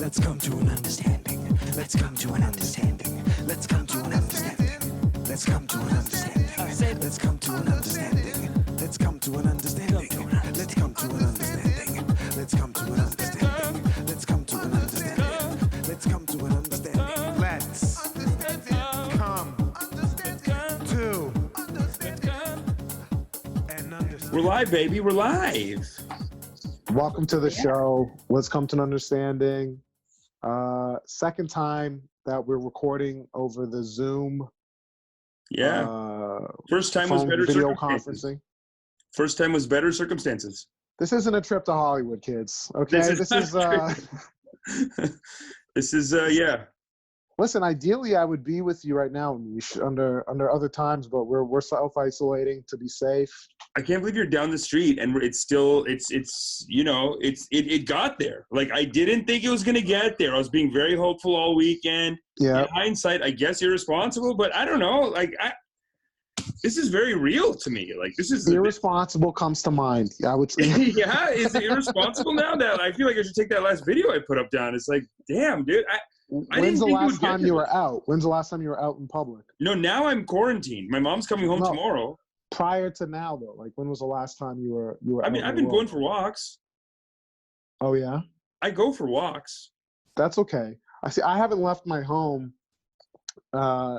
Let's come to an understanding. Let's come to an understanding. Let's come to an understanding. Let's come to an understanding. Let's come to an understanding. Let's come to an understanding. Let's come to an understanding. Let's come to an understanding. Let's come to an understanding. Let's come to an understanding. Let's come to an understanding. We're live, baby. We're live. Welcome to the show. Let's come to an understanding. Second time that we're recording over the Zoom. Yeah. First time was better video circumstances. conferencing. First time was better circumstances. This isn't a trip to Hollywood, kids. Okay, this is. This is yeah. Listen, ideally, I would be with you right now, Amish, under other times, but we're self-isolating to be safe. I can't believe you're down the street and it's still it got there. Like I didn't think it was gonna get there. I was being very hopeful all weekend. Yeah. In hindsight, I guess irresponsible, but I don't know. Like this is very real to me. Like this is Irresponsible comes to mind. I would say. Yeah, is it irresponsible now that I feel like I should take that last video I put up down? It's like, damn, dude. When's the last time you were out? When's the last time you were out in public? No, now I'm quarantined. My mom's coming home tomorrow. Prior to now, though, like when was the last time you were? I mean, I've been going for walks. Oh yeah. I go for walks. That's okay. I haven't left my home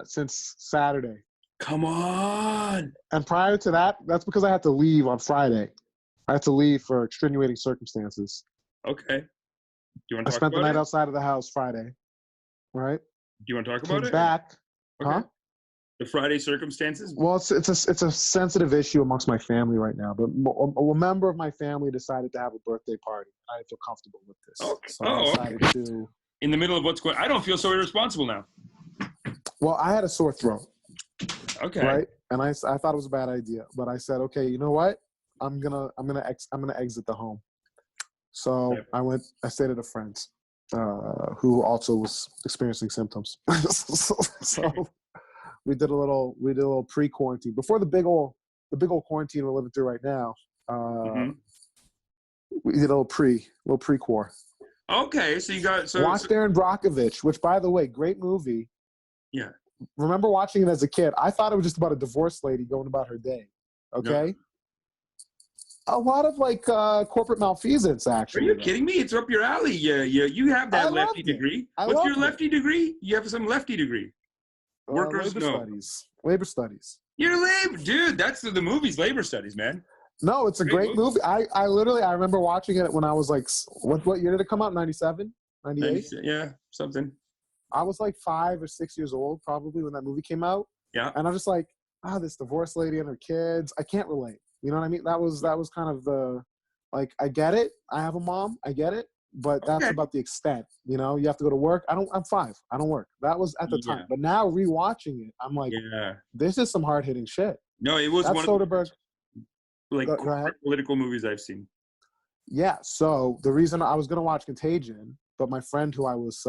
since Saturday. Come on. And prior to that, that's because I had to leave on Friday. I had to leave for extenuating circumstances. Okay. Do you want to talk about it? I spent the night outside of the house Friday. Right? Do you want to talk about Came it? Back. Okay. Huh? The Friday circumstances? Well, it's a sensitive issue amongst my family right now. But a member of my family decided to have a birthday party. I didn't feel comfortable with this. Okay. So I decided to. In the middle of what's going on, I don't feel so irresponsible now. Well, I had a sore throat. Okay. Right? And I thought it was a bad idea, but I said, okay, you know what? I'm gonna exit the home. So okay. I stayed at a friend's, who also was experiencing symptoms. so we did a little pre-quarantine before the big old quarantine we're living through right now. We did a little pre-quar. Okay, so you got watched Erin Brockovich, which by the way, great movie. Yeah. Remember watching it as a kid. I thought it was just about a divorced lady going about her day. Okay. No. A lot of like corporate malfeasance, actually. Are you kidding me? It's up your alley. You have that lefty degree. What's your lefty degree? You have some lefty degree. Workers Labor studies. You're labor, dude. That's the movie's labor studies, man. No, it's a great movie. I remember watching it when I was like, what year did it come out? 97? 98? Yeah, something. I was like 5 or 6 years old probably when that movie came out. Yeah. And I was just like, this divorced lady and her kids. I can't relate. You know what I mean? That was kind of the, like, I get it. I have a mom. I get it. But that's about the extent. You know, you have to go to work. I'm 5. I don't work. That was at the time. But now rewatching it, I'm like, this is some hard hitting shit. No, it was one Soderbergh. of the political movies I've seen. Yeah. So the reason I was going to watch Contagion, but my friend who I was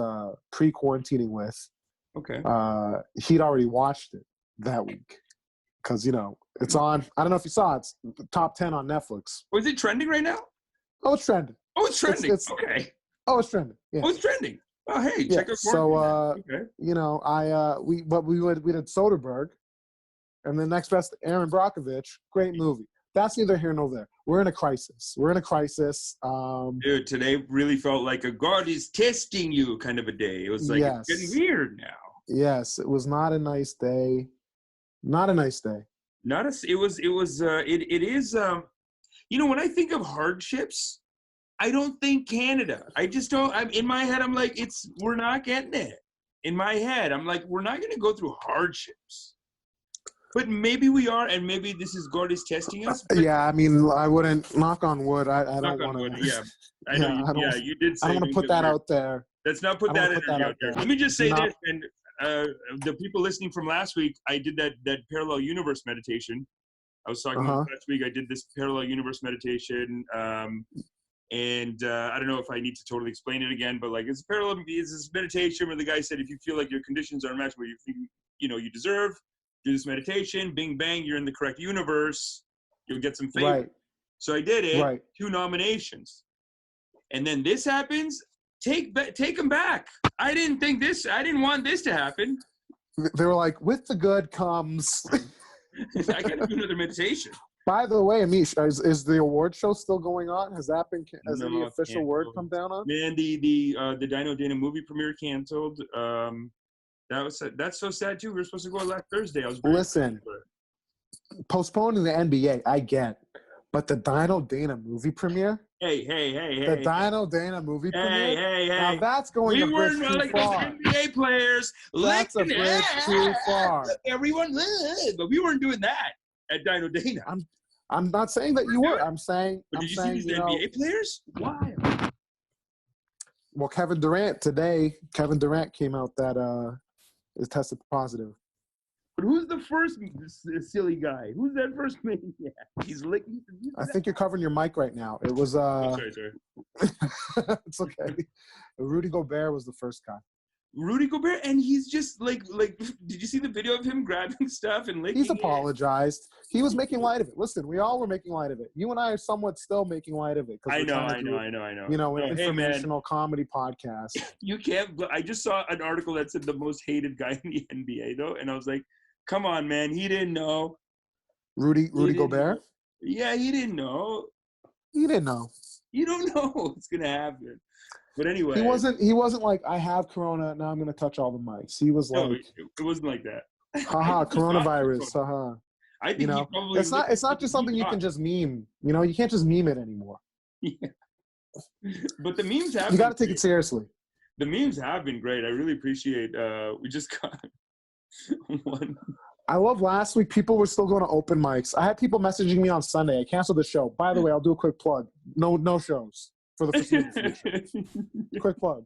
pre-quarantining with, he'd already watched it that week. Because, it's on, I don't know if you saw it, it's top 10 on Netflix. Oh, is it trending right now? Oh, it's trending. Oh, it's trending. Okay. Oh, it's trending. Yeah. Oh, it's trending. Oh, hey, check out. So, we did Soderbergh, and the next best, Erin Brockovich. Great movie. That's neither here nor there. We're in a crisis. Dude, today really felt like a God is testing you kind of a day. It was like it's getting weird now. Yes, it was not a nice day. Not a nice day. It is. When I think of hardships, I don't think Canada. I just don't. In my head, I'm like, we're not getting it. In my head, I'm like, we're not going to go through hardships. But maybe we are, and maybe this is God is testing us. Yeah, I mean, I wouldn't knock on wood. I don't want to. Yeah, I know. You did say. I don't want to put that out there. Let's not put that out there. Let me just say this, and the people listening from last week, I did that parallel universe meditation. I was talking about last week. I did this parallel universe meditation, and I don't know if I need to totally explain it again, but like it's this meditation where the guy said, if you feel like your conditions are matched what you think you deserve, do this meditation, bing bang, you're in the correct universe, you'll get some favor. Right. So I did it, 2 nominations. And then this happens, take him back. I didn't want this to happen. They were like, with the good comes. I got to do another meditation. By the way, Amish, is the award show still going on? Has any official canceled. word come down on? Man, the Dino Dana movie premiere canceled. That's so sad too. We were supposed to go last Thursday. Listen, postponing the NBA, I get, but the Dino Dana movie premiere. Hey. The Dino Dana movie premiere. Hey. Now that's going a bridge too like far. those NBA players. That's a bridge too far. Everyone, but we weren't doing that at Dino Dana. I'm not saying that you were. I'm saying. But did I'm you saying, see these NBA players? Why? Well, Kevin Durant came out that is tested positive. But who's the first silly guy? Who's that first man? Yeah, he's licking. I think you're covering your mic right now. It was Sorry. it's okay. Rudy Gobert was the first guy. Rudy Gobert, and he's just like. Did you see the video of him grabbing stuff and licking? He's apologized. He was making light of it. Listen, we all were making light of it. You and I are somewhat still making light of it. I know. You know, an Hey, informational comedy podcast. You can't. I just saw an article that said the most hated guy in the NBA, though, and I was like, "Come on, man, he didn't know." Rudy Gobert. Yeah, he didn't know. He didn't know. You don't know what's gonna happen. But anyway, he wasn't like, I have corona, now I'm gonna touch all the mics. He was like, it wasn't like that. Haha, coronavirus. Haha. I think you know, it's not just something you can just meme. You know, you can't just meme it anymore. Yeah. But the memes have. You got to take it seriously. The memes have been great. I really appreciate. We just got one. I love last week. People were still going to open mics. I had people messaging me on Sunday. I canceled the show. By the way, I'll do a quick plug. No shows for the foreseeable future. Quick plug.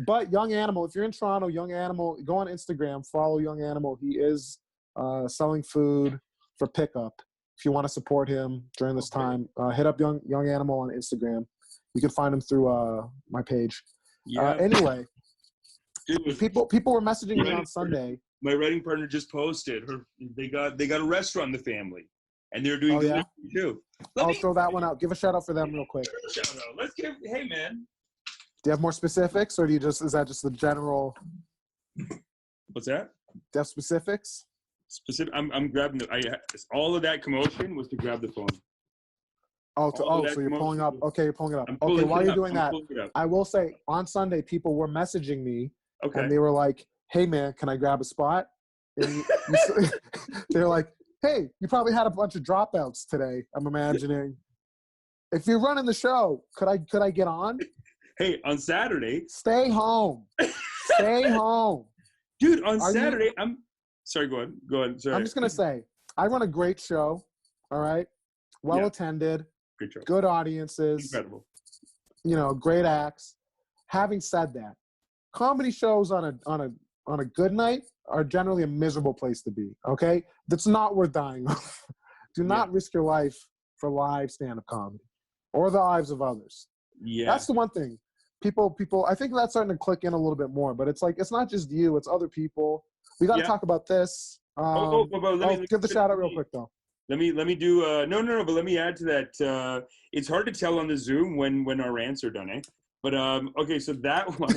But Young Animal, if you're in Toronto, Young Animal, go on Instagram, follow Young Animal. He is selling food for pickup. If you want to support him during this time, hit up Young Animal on Instagram. You can find him through my page. Yeah. Anyway, dude, people were messaging me on Sunday. My writing partner just posted they got a restaurant in the family, and they're doing delivery too. I'll throw that one out. Give a shout out for them real quick. Shout out. Let's give. Hey man. Do you have more specifics, or is that just the general? What's that? Do you have specifics? Specific. I'm grabbing all of that commotion was to grab the phone. So you're pulling up. Okay, you're pulling it up. Okay, while you're doing that, I will say on Sunday people were messaging me, and they were like, "Hey man, can I grab a spot?" And they're like, "Hey, you probably had a bunch of dropouts today. I'm imagining. If you're running the show, could I get on?" Hey, on Saturday. Stay home. Stay home. Dude, on Saturday, sorry, go on. Sorry. I'm just going to say, I run a great show, all right? Well attended. Good show. Good audiences. Incredible. You know, great acts. Having said that, comedy shows on a good night are generally a miserable place to be, okay? That's not worth dying of. Do not risk your life for live stand-up comedy or the lives of others. Yeah. That's the one thing. People, I think that's starting to click in a little bit more, but it's like, it's not just you, it's other people. We got to talk about this. Give the shout out real quick though. Let me do, but let me add to that. It's hard to tell on the Zoom when our rants are done, eh? But, okay, so that one,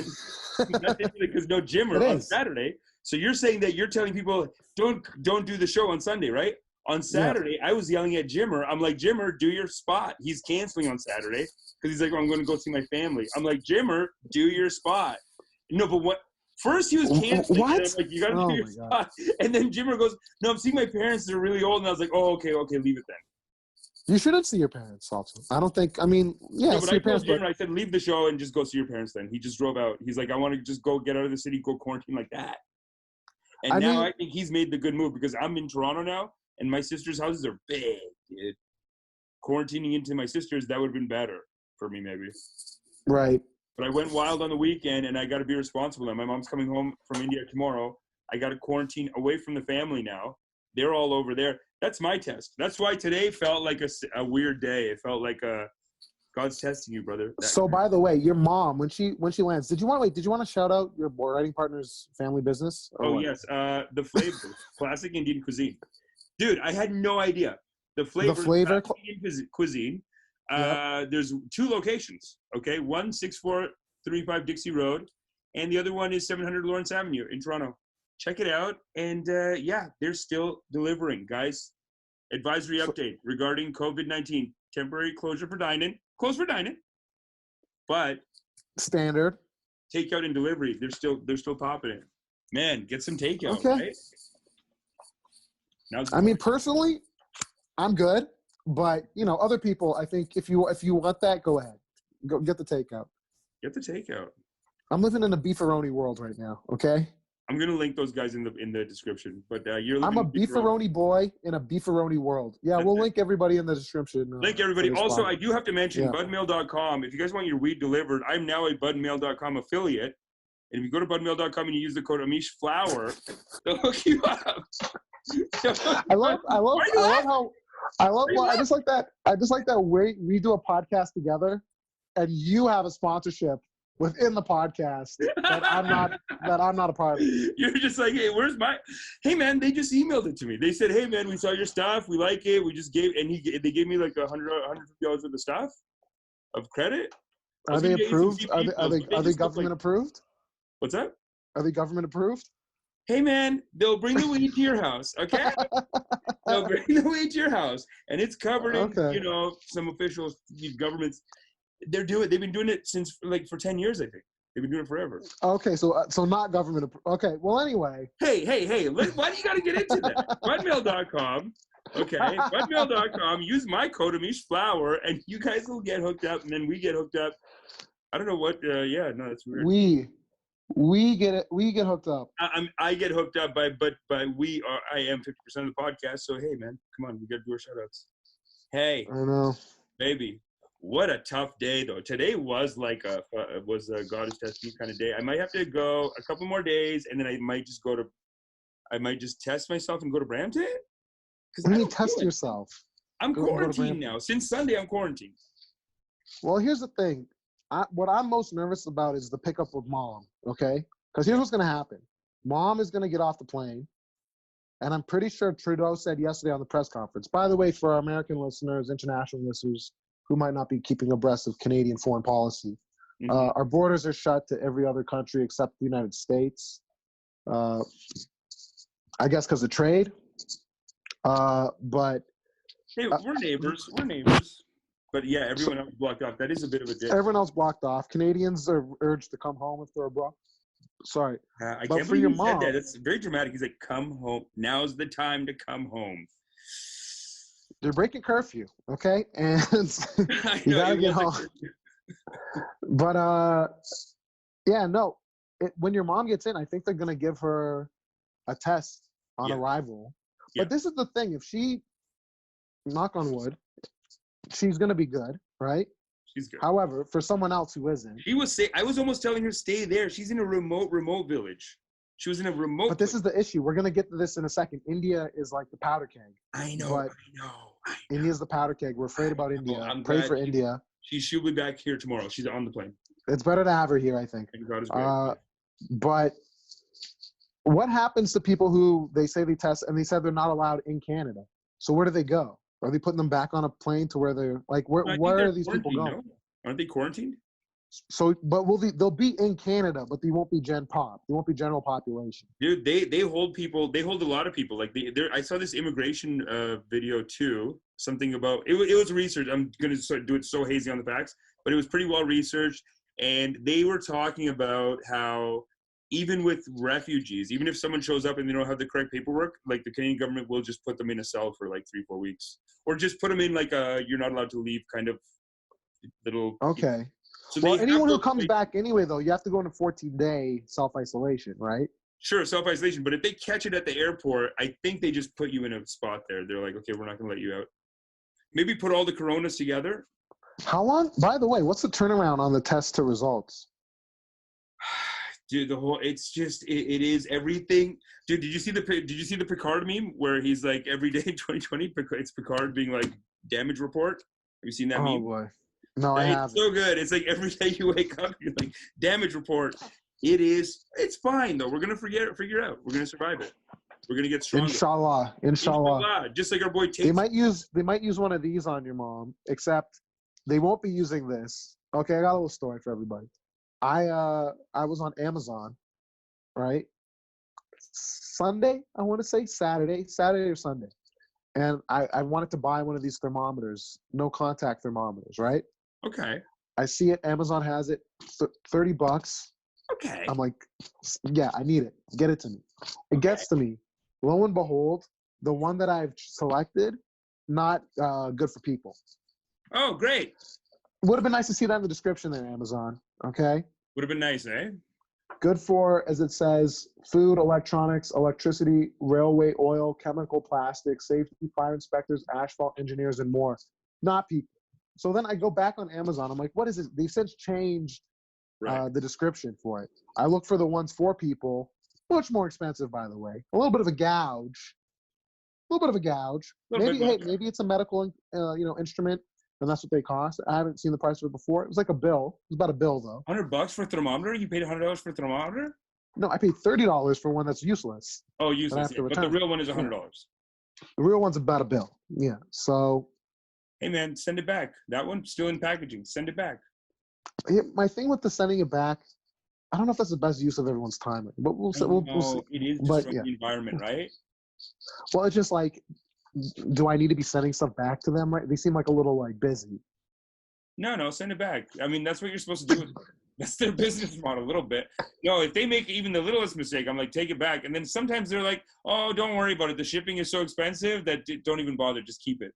because no Jimmer on Saturday. So you're saying that you're telling people, don't do the show on Sunday, right? On Saturday, I was yelling at Jimmer. I'm like, Jimmer, do your spot. He's canceling on Saturday because he's like, I'm going to go see my family. I'm like, Jimmer, do your spot. No, but what? First he was canceling. What? I'm like, you got to do your spot. And then Jimmer goes, no, I'm seeing my parents. They're really old. And I was like, oh, okay, leave it then. You shouldn't see your parents also. I don't think, I mean, no, but see your parents. Jimmer, I said, leave the show and just go see your parents then. He just drove out. He's like, I want to just go get out of the city, go quarantine like that. And I think he's made the good move because I'm in Toronto now. And my sister's houses are big, dude. Quarantining into my sister's, that would have been better for me, maybe. Right. But I went wild on the weekend, and I got to be responsible. And my mom's coming home from India tomorrow. I got to quarantine away from the family now. They're all over there. That's my test. That's why today felt like a weird day. It felt like God's testing you, brother. So, by the way, your mom, when she lands, did you want to shout out your writing partner's family business? Yes, the Flavor, classic Indian cuisine. Dude, I had no idea. The Flavor Indian cuisine. There's 2 locations, okay? 164 35 Dixie Road. And the other one is 700 Lawrence Avenue in Toronto. Check it out. And yeah, they're still delivering, guys. Advisory update regarding COVID-19. Temporary closure for dining. Closed for dining. But standard takeout and delivery, they're still popping it. Man, get some takeout, okay. right? I mean, personally, I'm good. But, you know, other people, I think if you want that, go ahead. Go get the takeout. Get the takeout. I'm living in a beefaroni world right now, okay? I'm gonna link those guys in the description. But you're. I'm a beefaroni boy in a beefaroni world. Yeah, we'll link everybody in the description. Link everybody. Also, I do have to mention Yeah. budmail.com. If you guys want your weed delivered, I'm now a budmail.com affiliate. And if you go to budmail.com and you use the code Amish Flower, they'll hook you up. I just like that we do a podcast together and you have a sponsorship within the podcast that I'm not a part of. You're just like, hey, hey man, they just emailed it to me. They said, hey man, we saw your stuff, we like it, we just gave, and they gave me like $150 worth of stuff of credit. Are they approved? Are they government approved? What's that? Are they government approved? Hey man, they'll bring the weed to your house, okay? They'll bring the weed to your house, and it's covered in, some official governments. They've been doing it since for 10 years, I think. They've been doing it forever. Okay, so not government. Okay, well anyway. Hey, why do you got to get into that? Budmail.com, okay? Budmail.com. Use my code Amish Flower, and you guys will get hooked up, and then we get hooked up. I don't know what. It's weird. We get hooked up. I get hooked up I am 50% of the podcast. So hey man, come on, we got to do our shout outs. Hey, I know, baby. What a tough day though. Today was like a God is testing kind of day. I might have to go a couple more days, and then I might just test myself and go to Brampton. What do you test yourself? I'm quarantined now. Since Sunday, I'm quarantined. Well, here's the thing. What I'm most nervous about is the pickup of Mom, okay? Because here's what's going to happen. Mom is going to get off the plane, and I'm pretty sure Trudeau said yesterday on the press conference. By the way, for our American listeners, international listeners who might not be keeping abreast of Canadian foreign policy, our borders are shut to every other country except the United States. I guess because of trade. But hey, we're neighbors. We're neighbors. But yeah, everyone else blocked off. That is a bit of a dick. Everyone else blocked off. Canadians are urged to come home if they're abroad. Sorry. I can't believe you said that. It's very dramatic. He's like, come home. Now's the time to come home. They're breaking curfew, okay? And you gotta get home. But when your mom gets in, I think they're gonna give her a test on arrival. But this is the thing: if she, knock on wood, she's gonna be good, right? She's good. However, for someone else who isn't, I was almost telling her stay there. She's in a remote village. She was in a remote. But this is the issue. We're gonna get to this in a second. India is like the powder keg. I know. India's the powder keg. We're afraid about India. Pray for India. She'll be back here tomorrow. She's on the plane. It's better to have her here, I think. God is great. But what happens to people who they say they test and they said they're not allowed in Canada? So where do they go? Are they putting them back on a plane to where they're like? Where are these people going? No? Aren't they quarantined? So, but they'll be in Canada, but they won't be Gen Pop. They won't be general population. Dude, they hold people. They hold a lot of people. Like I saw this immigration video too. Something about it was research. I'm gonna do it so hazy on the facts, but it was pretty well researched. And they were talking about how even with refugees, even if someone shows up and they don't have the correct paperwork, like the Canadian government will just put them in a cell for like 3-4 weeks, or just put them in like a you're not allowed to leave kind of little. Okay. So well, anyone who comes back anyway, though, you have to go into 14-day self-isolation, right? Sure, self-isolation. But if they catch it at the airport, I think they just put you in a spot there. They're like, okay, we're not going to let you out. Maybe put all the coronas together. How long? By the way, what's the turnaround on the test to results? Dude, it is everything. Dude, did you see the Picard meme where he's like every day in 2020, it's Picard being like damage report? Have you seen that meme? Oh boy. No, I haven't. It's so good. It's like every day you wake up, you're like, damage report. It's fine though. We're gonna figure it out. We're gonna survive it. We're gonna get stronger. Inshallah. Just like our boy Tate. They might use one of these on your mom, except they won't be using this. Okay, I got a little story for everybody. I was on Amazon, right? Sunday, I want to say Saturday or Sunday. And I wanted to buy one of these thermometers, no contact thermometers, right? Okay. I see it, Amazon has it, $30. Okay. I'm like, yeah, I need it. Get it to me. It gets to me. Lo and behold, the one that I've selected, not good for people. Oh, great. Would have been nice to see that in the description there, Amazon. Okay. Would have been nice, eh? Good for, as it says, food, electronics, electricity, railway oil, chemical, plastics, safety, fire inspectors, asphalt engineers, and more. Not people. So then I go back on Amazon. I'm like, what is it? They've since changed the description for it. I look for the ones for people, much more expensive, by the way. A little bit of a gouge. Maybe it's a medical, instrument, and that's what they cost. I haven't seen the price of it before. It was like a bill. It was about a bill, though. $100 for a thermometer? You paid $100 for a thermometer? No, I paid $30 for one that's useless. Oh, useless. Yeah. But the real one is $100. Yeah. The real one's about a bill. Yeah. So. Hey, man, send it back. That one's still in packaging. Send it back. My thing with the sending it back, I don't know if that's the best use of everyone's time, but we'll see. It is just from the environment, right? Well, it's just like, do I need to be sending stuff back to them? Right? They seem like a little like busy. No, send it back. I mean, that's what you're supposed to do. That's their business model a little bit. No, if they make even the littlest mistake, I'm like, take it back. And then sometimes they're like, oh, don't worry about it. The shipping is so expensive that don't even bother. Just keep it.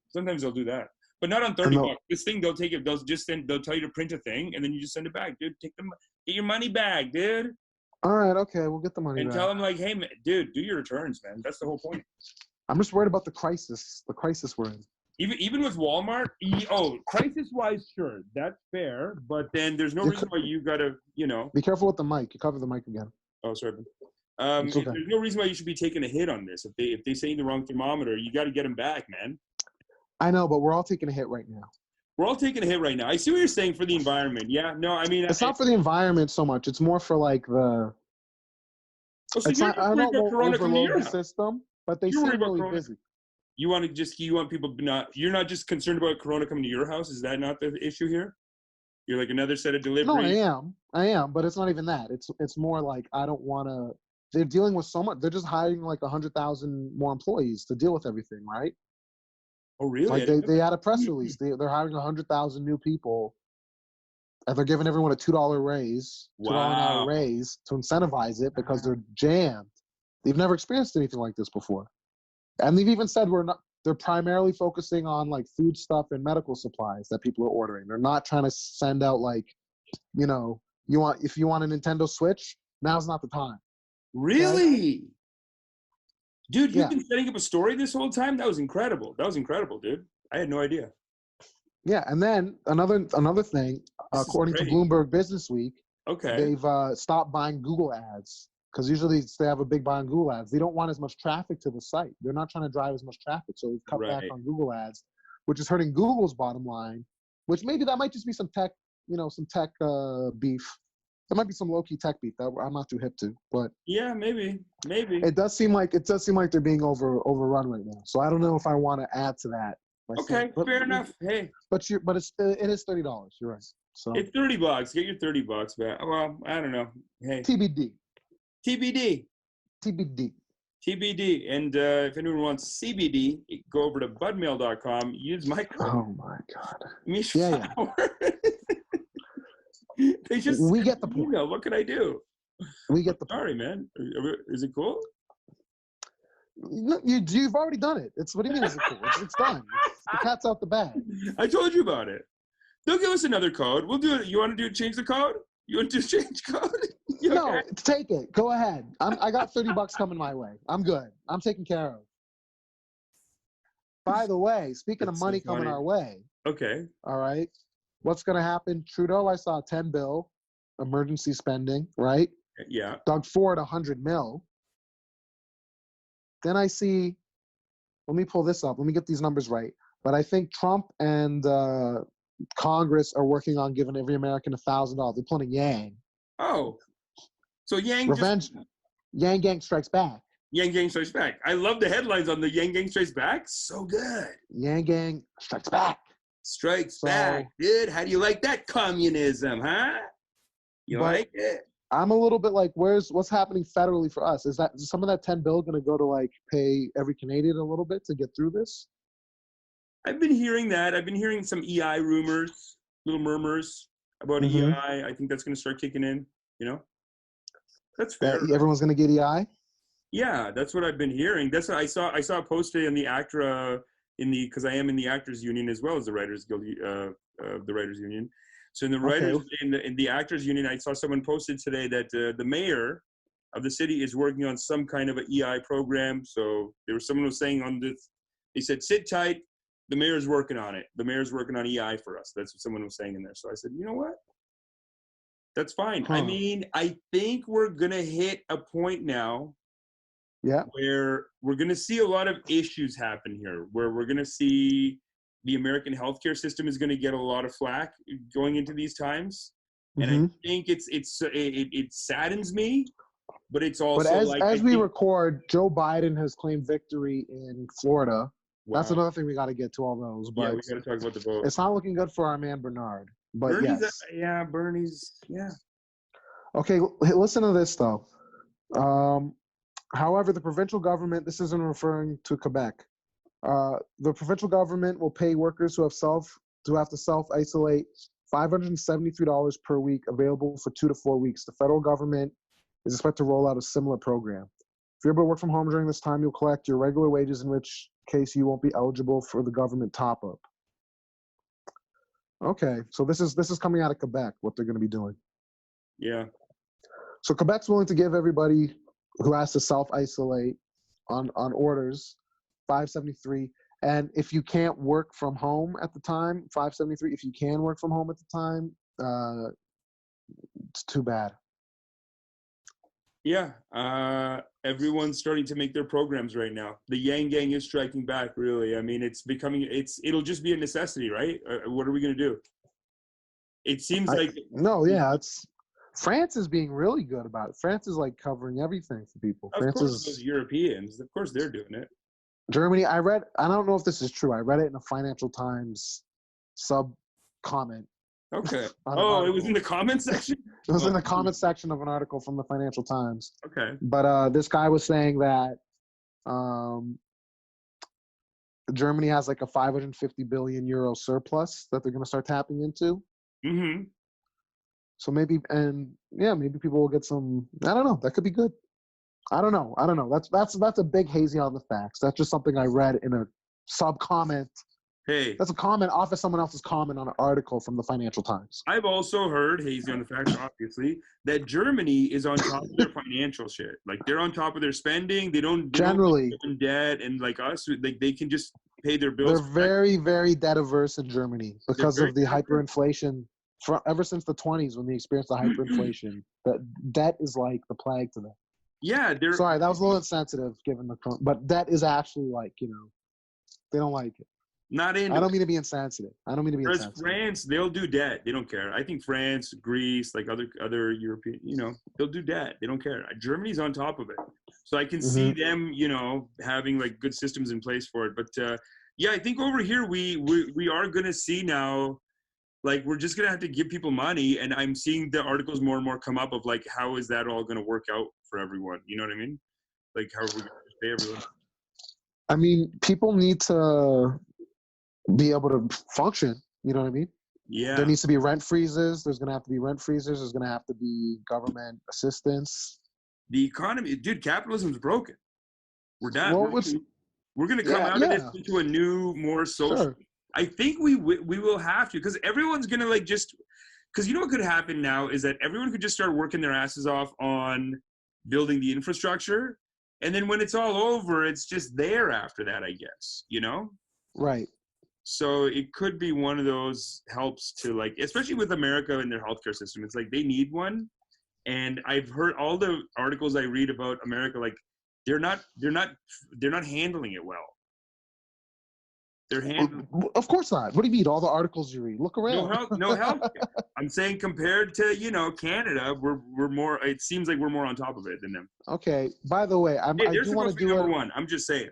Sometimes they'll do that. But not on $30. This thing, they'll take it. They'll tell you to print a thing, and then you just send it back, dude. Get your money back, dude. All right, okay, we'll get the money back. And tell them like, hey, man, dude, do your returns, man. That's the whole point. I'm just worried about the crisis we're in. Even with Walmart, crisis-wise, sure, that's fair. But then there's no reason why you gotta, Be careful with the mic. You cover the mic again. Oh, sorry. Okay. There's no reason why you should be taking a hit on this. If they say the wrong thermometer, you got to get them back, man. I know, but we're all taking a hit right now. We're all taking a hit right now. I see what you're saying for the environment. Yeah, no, I mean... It's not for the environment so much. It's more for, like, the... Oh, so I don't know, overload the system, but they seem really busy. You want people not... You're not just concerned about Corona coming to your house? Is that not the issue here? You're like another set of deliveries? No, I am, but it's not even that. It's more like I don't want to... They're dealing with so much... They're just hiring, like, 100,000 more employees to deal with everything, right? Oh, really? Like they had a press release. They're hiring 100,000 new people, and they're giving everyone a $2 raise, $2 an hour raise to incentivize it because they're jammed. They've never experienced anything like this before, and they've even said they're primarily focusing on like food stuff and medical supplies that people are ordering. They're not trying to send out like, if you want a Nintendo Switch, now's not the time. Really? Okay? Dude, you've been setting up a story this whole time? That was incredible, dude. I had no idea. Yeah, and then another thing, according to Bloomberg Businessweek, they've stopped buying Google ads because usually they have a big buy on Google ads. They don't want as much traffic to the site. They're not trying to drive as much traffic, so they've cut back on Google ads, which is hurting Google's bottom line, which maybe that might just be some tech, beef. There might be some low-key tech beef that I'm not too hip to, but yeah, maybe. It does seem like they're being overrun right now. So I don't know if I want to add to that. Okay, fair enough. Hey, it is $30. You're right. So it's $30. Get your $30 back. Well, I don't know. Hey, TBD. And if anyone wants CBD, go over to budmail.com. Use my code. Oh my God. Amish Flower. We get the point. What can I do? We get the point. Sorry, man. Is it cool? No, you've already done it. What do you mean is it cool? It's done. The cat's out the bag. I told you about it. They'll give us another code. We'll do it. You want to change the code? You want to change code? No, take it. Go ahead. I got $30 coming my way. I'm good. I'm taken care of. By the way, speaking of money coming our way. Okay. All right. What's going to happen? Trudeau, I saw a 10 bill, emergency spending, right? Yeah. Doug Ford, 100 mil. Then I see, let me pull this up. Let me get these numbers right. But I think Trump and Congress are working on giving every American $1,000. They're pulling a Yang. Oh. So Yang Revenge. Yang Gang Strikes Back. Yang Gang Strikes Back. I love the headlines on the Yang Gang Strikes Back. So good. Yang Gang Strikes Back. Strikes back, dude. How do you like that communism, huh? You But like it? I'm a little bit like, what's happening federally for us? Is some of that 10 bill going to go to like pay every Canadian a little bit to get through this? I've been hearing that. I've been hearing some EI rumors, little murmurs about Mm-hmm. EI. I think that's going to start kicking in. You know, that's That fair. everyone's going to get EI? Yeah, that's what I've been hearing. That's what I saw. I saw a post today in the ACTRA because I am in the Actors Union as well as the Writers Guild, the Writers Union. So in the writers Okay. in the Actors Union, I saw someone posted today that the mayor of the city is working on some kind of an EI program. So someone was saying on this, they said, sit tight. The mayor's working on it. The mayor's working on EI for us. That's what someone was saying in there. So I said, you know what? That's fine. I mean, I think we're going to hit a point now where we're going to see a lot of issues happen here, where we're going to see the American healthcare system is going to get a lot of flack going into these times. And I think it saddens me, but it's also as we record, Joe Biden has claimed victory in Florida. Wow. That's another thing we got to get to all those. But yeah, we got to talk about the vote. It's not looking good for our man Bernard. But Bernie's, yes. Bernie's. Okay, listen to this though. However, the provincial government, this isn't referring to Quebec. The provincial government will pay workers who have to self-isolate $573 per week, available for 2 to 4 weeks. The federal government is expected to roll out a similar program. If you're able to work from home during this time, you'll collect your regular wages, in which case you won't be eligible for the government top-up. Okay, so this is coming out of Quebec, what they're going to be doing. Yeah. So Quebec's willing to give everybody who has to self-isolate on orders $573, and if you can't work from home at the time, $573. If you can work from home at the time, it's too bad. Yeah, everyone's starting to make their programs right now. The Yang Gang is striking back, really. I mean, it'll just be a necessity, right? What are we going to do? It seems like... No, yeah, France is being really good about it. France is like covering everything for people. Of course, those Europeans, of course they're doing it. Germany, I don't know if this is true. I read it in a Financial Times sub-comment. Okay. Oh, it was in the comment section? It was in the comment section of an article from the Financial Times. Okay. But this guy was saying that Germany has like a 550 billion euro surplus that they're going to start tapping into. Mm-hmm. So maybe people will get some. I don't know. That could be good. I don't know. That's a big hazy on the facts. That's just something I read in a sub comment. Hey, that's a comment off of someone else's comment on an article from the Financial Times. I've also heard, hazy on the facts, obviously, that Germany is on top of their financial shit. Like they're on top of their spending. They don't generally in debt, and like us, like they can just pay their bills. They're very, very debt averse in Germany because of the hyperinflation. Ever since the 20s, when they experienced the hyperinflation, that debt is like the plague to them. Yeah, sorry, that was a little insensitive given but debt is actually like, they don't like it. I don't mean to be insensitive. France, they'll do debt. They don't care. I think France, Greece, like other European, they'll do debt. They don't care. Germany's on top of it. So I can see them, having like good systems in place for it. But yeah, I think over here we are going to see now, like we're just going to have to give people money. And I'm seeing the articles more and more come up of like, how is that all going to work out for everyone? You know what I mean? Like, how are we going to pay everyone? I mean, people need to be able to function. You know what I mean? Yeah. There needs to be rent freezes. There's going to have to be rent freezes. There's going to have to be government assistance. The economy, dude, capitalism's broken. We're done. Well, we're going to come out of this into a new, more social. Sure. I think we will have to, because everyone's going to like just, because you know what could happen now is that everyone could just start working their asses off on building the infrastructure. And then when it's all over, it's just there after that, I guess, Right. So it could be one of those helps to like, especially with America and their healthcare system. It's like they need one. And I've heard all the articles I read about America, like they're not handling it well. They're handling. Of course not. What do you mean? All the articles you read? Look around. No help. I'm saying compared to Canada, we're more. It seems like we're more on top of it than them. Okay. By the way, I do want to do number one. I'm just saying.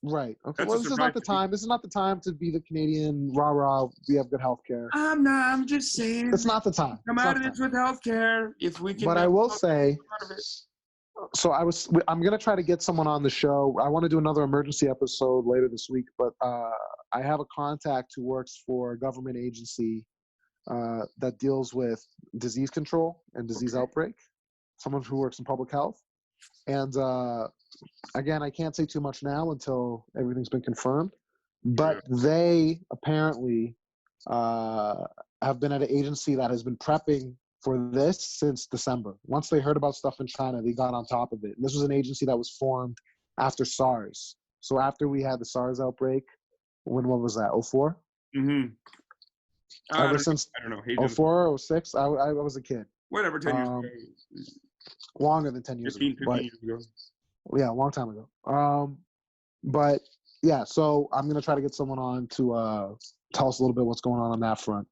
Right. Okay. That's Well, a this is not surprise the to me. time. This is not the time to be the Canadian rah rah. We have good health care. I'm just saying. It's not the time. Come It's out not of the this time. with healthcare. If we can. But I will say, out of it. so I'm gonna try to get someone on the show. I want to do another emergency episode later this week, but I have a contact who works for a government agency that deals with disease control and disease outbreak. Someone who works in public health, and again, I can't say too much now until everything's been confirmed. But they apparently have been at an agency that has been prepping for this since December. Once they heard about stuff in China, they got on top of it. And this was an agency that was formed after SARS. So after we had the SARS outbreak, what was that, 04? Mm-hmm. Ever since I don't know. 04 or 06, I was a kid. Whatever, 10 years ago. Longer than 10 years 15 ago. But, years ago. yeah, a long time ago. But yeah, so I'm gonna try to get someone on to tell us a little bit what's going on that front.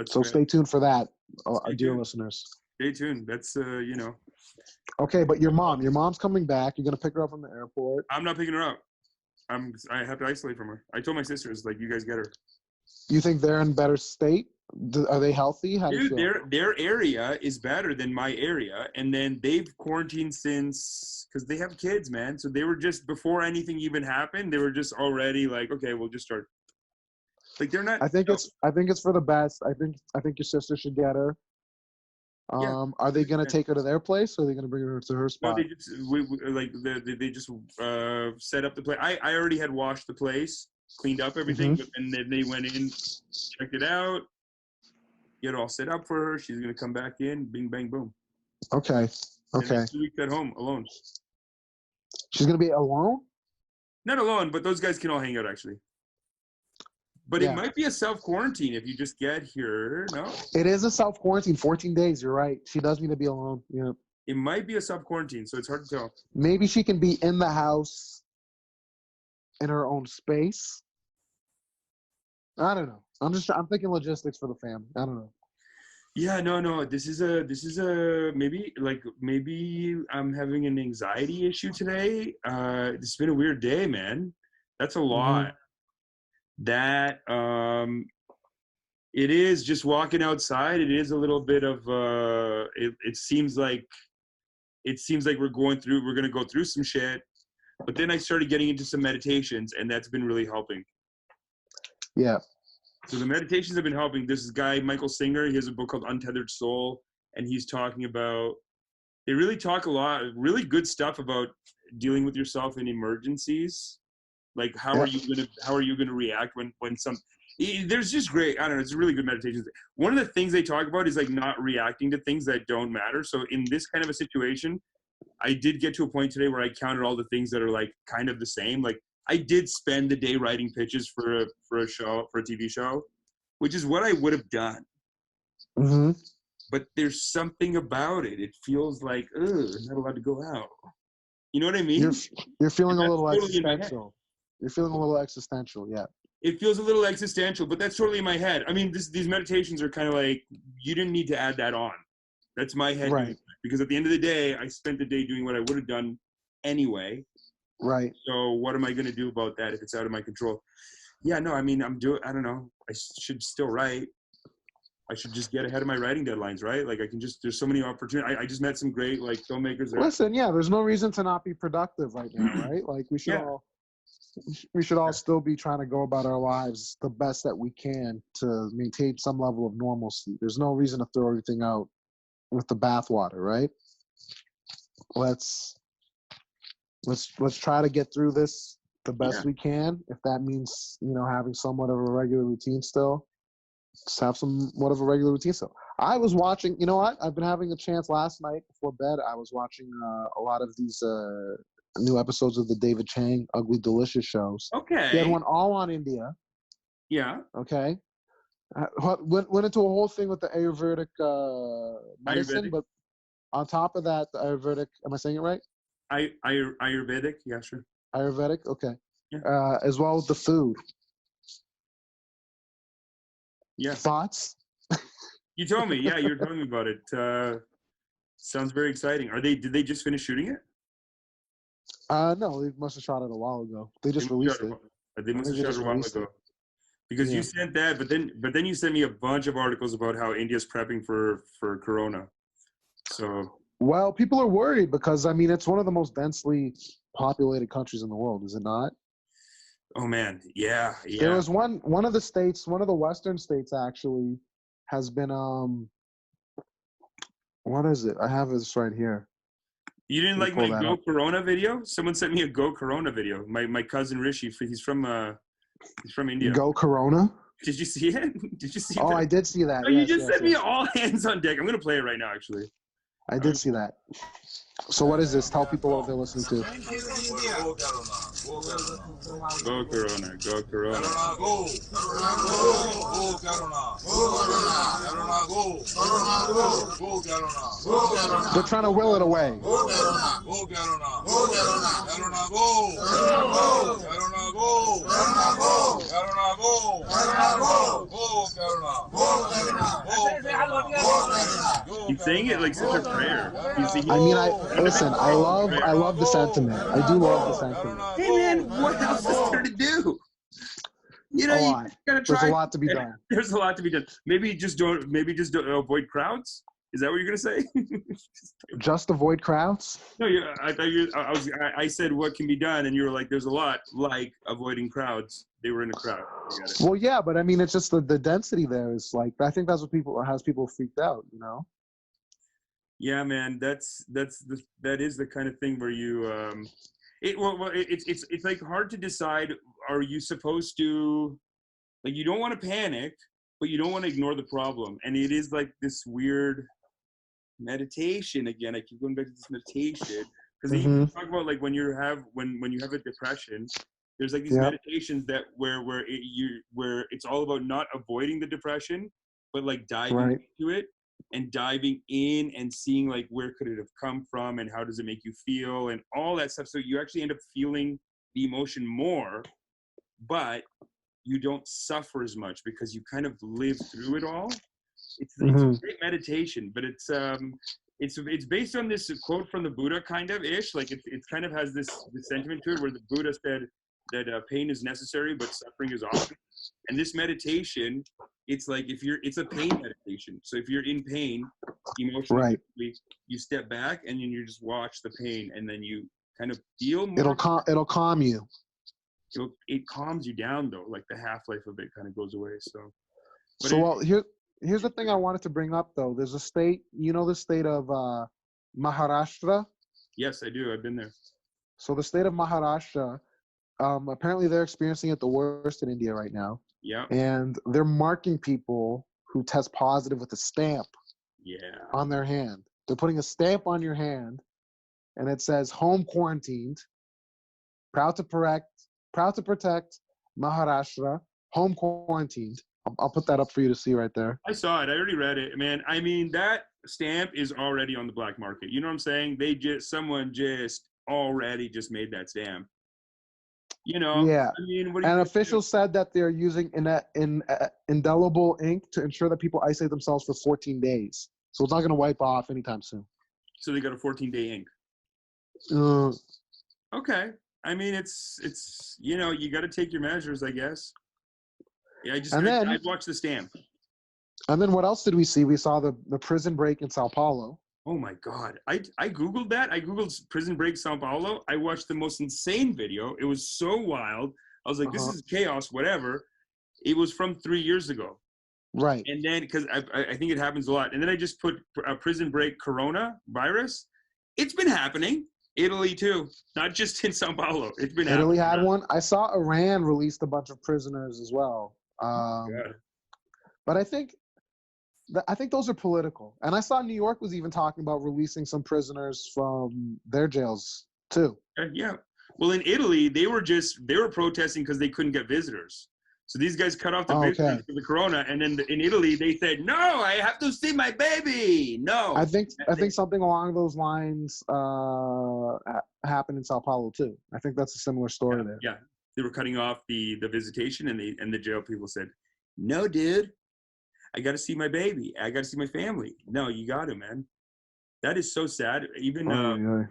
So stay tuned for that, dear listeners. Stay tuned. That's Okay, but your mom's coming back. You're gonna pick her up from the airport. I'm not picking her up. I have to isolate from her. I told my sisters, like, you guys get her. You think they're in better state? Are they healthy? How do you Dude, feel? their area is better than my area, and then they've quarantined since because they have kids, man. So they were just before anything even happened. They were just already like, okay, we'll just start. Like they're not. I think it's for the best. I think your sister should get her. Are they gonna take her to their place, or are they gonna bring her to her spot? No, they just set up the place. I already had washed the place, cleaned up everything, but then they went in, checked it out. Get it all set up for her. She's gonna come back in. Bing, bang, boom. Okay. Okay. 2 weeks at home alone. She's gonna be alone? Not alone, but those guys can all hang out actually. But Yeah. it might be a self-quarantine if you just get here. No. It is a self-quarantine. 14 days. You're right. She does need to be alone. Yeah. It might be a self-quarantine, so it's hard to tell. Maybe she can be in the house in her own space. I don't know. I'm thinking logistics for the family. I don't know. Yeah, no. This is a maybe I'm having an anxiety issue today. It's been a weird day, man. That's a lot. That it is just walking outside. It is a little bit of it seems like we're going to go through some shit. But then I started getting into some meditations, and that's been really helping. Yeah. So the meditations have been helping. This guy, Michael Singer, he has a book called Untethered Soul, and he's talking about, they really talk a lot, really good stuff about dealing with yourself in emergencies. Like how are you gonna react when there's just great, I don't know, it's really good meditations. One of the things they talk about is like not reacting to things that don't matter. So in this kind of a situation, I did get to a point today where I counted all the things that are like kind of the same. Like I did spend the day writing pitches for a TV show, which is what I would have done. Mm-hmm. But there's something about it. It feels like, I'm not allowed to go out. You know what I mean? You're feeling a little totally existential. You're feeling a little existential, yeah. It feels a little existential, but that's totally in my head. I mean, these meditations are kind of like, you didn't need to add that on. That's my head. Right. Because at the end of the day, I spent the day doing what I would have done anyway. Right. So what am I going to do about that if it's out of my control? Yeah, no, I mean, I don't know. I should still write. I should just get ahead of my writing deadlines, right? Like there's so many opportunities. I just met some great like filmmakers. Listen, yeah, there's no reason to not be productive right now, right? Like we should all still be trying to go about our lives the best that we can to maintain some level of normalcy. There's no reason to throw everything out with the bathwater, right? Let's try to get through this the best we can. If that means, having somewhat of a regular routine still, just have somewhat of a regular routine still. I was watching, you know what? I've been having a chance last night before bed. I was watching a lot of these new episodes of the David Chang Ugly Delicious shows. Okay. He had one all on India. Yeah. Okay. Went into a whole thing with the Ayurvedic medicine, but on top of that, the Ayurvedic, am I saying it right? Ayurvedic, yeah, sure. Ayurvedic, okay. Yeah. As well as the food. Yeah. Thoughts? You told me, yeah, you were telling me about it. Sounds very exciting. Did they just finish shooting it? No, they must have shot it a while ago. They just released it. They must have shot it a while ago. Because you sent that, but then you sent me a bunch of articles about how India's prepping for Corona. So. Well, people are worried because I mean it's one of the most densely populated countries in the world, is it not? Oh man, yeah. There was one of the states, one of the western states actually, has been what is it? I have this right here. You didn't like my Go Corona video? Someone sent me a Go Corona video. My cousin Rishi, he's from India. Go Corona? Did you see it? Did you see Oh, that? I did see that. Oh, you just sent me all hands on deck. I'm gonna play it right now, actually. I did see that. So what is this? Tell people what they're listening to. Go Corona, go Corona. They're trying to will it away. He's saying it like such a prayer. I mean, I love the sentiment. I do love the sentiment. Hey man, what else is there to do? You know, you gotta try. There's a lot to be done. There's a lot to be done. Maybe just don't avoid crowds. Is that what you're gonna say? Just avoid crowds? No, I thought I said what can be done, and you were like, "There's a lot like avoiding crowds." They were in a crowd. Well, yeah, but I mean, it's just the density there is like. I think that's what has people freaked out. You know. Yeah, man, that is the kind of thing where you it's like hard to decide. Are you supposed to, like, you don't want to panic, but you don't want to ignore the problem, and it is like this weird meditation again. I keep going back to this meditation because you talk about like when you have a depression, there's like these meditations that where it's all about not avoiding the depression, but like diving into it and diving in and seeing like where could it have come from and how does it make you feel and all that stuff. So you actually end up feeling the emotion more, but you don't suffer as much because you kind of live through it all. It's a great meditation, but it's based on this quote from the Buddha kind of ish. Like it kind of has this sentiment to it where the Buddha said that pain is necessary, but suffering is optional. And this meditation, it's like it's a pain meditation. So if you're in pain emotionally, you step back and then you just watch the pain, and then you kind of feel more. It'll calm you. It calms you down though. Like the half-life of it kind of goes away. Here's the thing I wanted to bring up though. There's a state, the state of Maharashtra. Yes, I do. I've been there. So the state of Maharashtra, apparently they're experiencing it the worst in India right now. Yeah. And they're marking people who test positive with a stamp on their hand. They're putting a stamp on your hand, and it says home quarantined, proud to protect Maharashtra, home quarantined. I'll put that up for you to see right there. I saw it. I already read it, man. I mean, that stamp is already on the black market. You know what I'm saying? Someone already made that stamp. You know, yeah. I mean, and officials said that they're using indelible ink to ensure that people isolate themselves for 14 days. So it's not going to wipe off anytime soon. So they got a 14-day ink. Okay. I mean, it's you got to take your measures, I guess. Yeah, I'd watch the stamp. And then what else did we see? We saw the prison break in Sao Paulo. Oh my God. I Googled that. I Googled prison break Sao Paulo. I watched the most insane video. It was so wild. I was like, this is chaos, whatever. It was from 3 years ago. Right. And then, because I think it happens a lot. And then I just put prison break coronavirus. It's been happening. Italy too. Not just in Sao Paulo. It's been happening. Italy had one. I saw Iran released a bunch of prisoners as well. But I think those are political. And I saw New York was even talking about releasing some prisoners from their jails too. Yeah. Well, in Italy, they were protesting because they couldn't get visitors. So these guys cut off the visitors for the corona. And then in Italy, they said, no, I have to see my baby. No. I think something along those lines happened in Sao Paulo too. I think that's a similar story there. Yeah. They were cutting off the visitation, and the jail people said, no, dude. I got to see my baby. I got to see my family. No, you got to, man. That is so sad. Even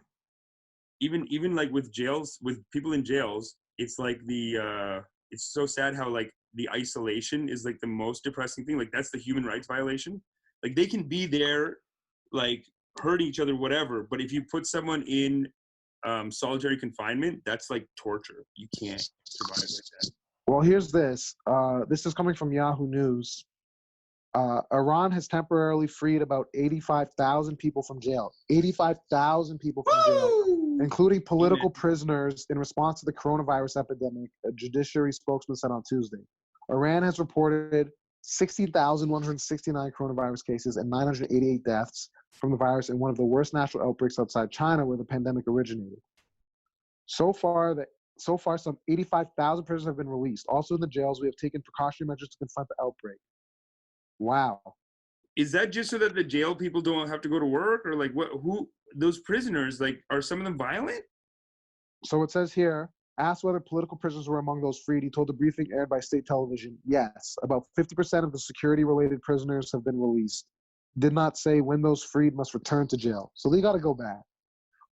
even like with jails, with people in jails, it's like it's so sad how like the isolation is like the most depressing thing. Like that's the human rights violation. Like they can be there, like hurting each other, whatever. But if you put someone in solitary confinement, that's like torture. You can't survive like that. Well, here's this. This is coming from Yahoo News. Iran has temporarily freed about 85,000 people from jail. 85,000 people from jail, including political prisoners in response to the coronavirus epidemic, a judiciary spokesman said on Tuesday. Iran has reported 16,169 coronavirus cases and 988 deaths from the virus in one of the worst national outbreaks outside China, where the pandemic originated. So far, some 85,000 prisoners have been released. Also in the jails, we have taken precautionary measures to confront the outbreak. Wow. Is that just so that the jail people don't have to go to work, or like what? Who those prisoners like? Are some of them violent? So it says here, asked whether political prisoners were among those freed, he told a briefing aired by state television, yes, about 50% of the security-related prisoners have been released. Did not say when those freed must return to jail. So they got to go back.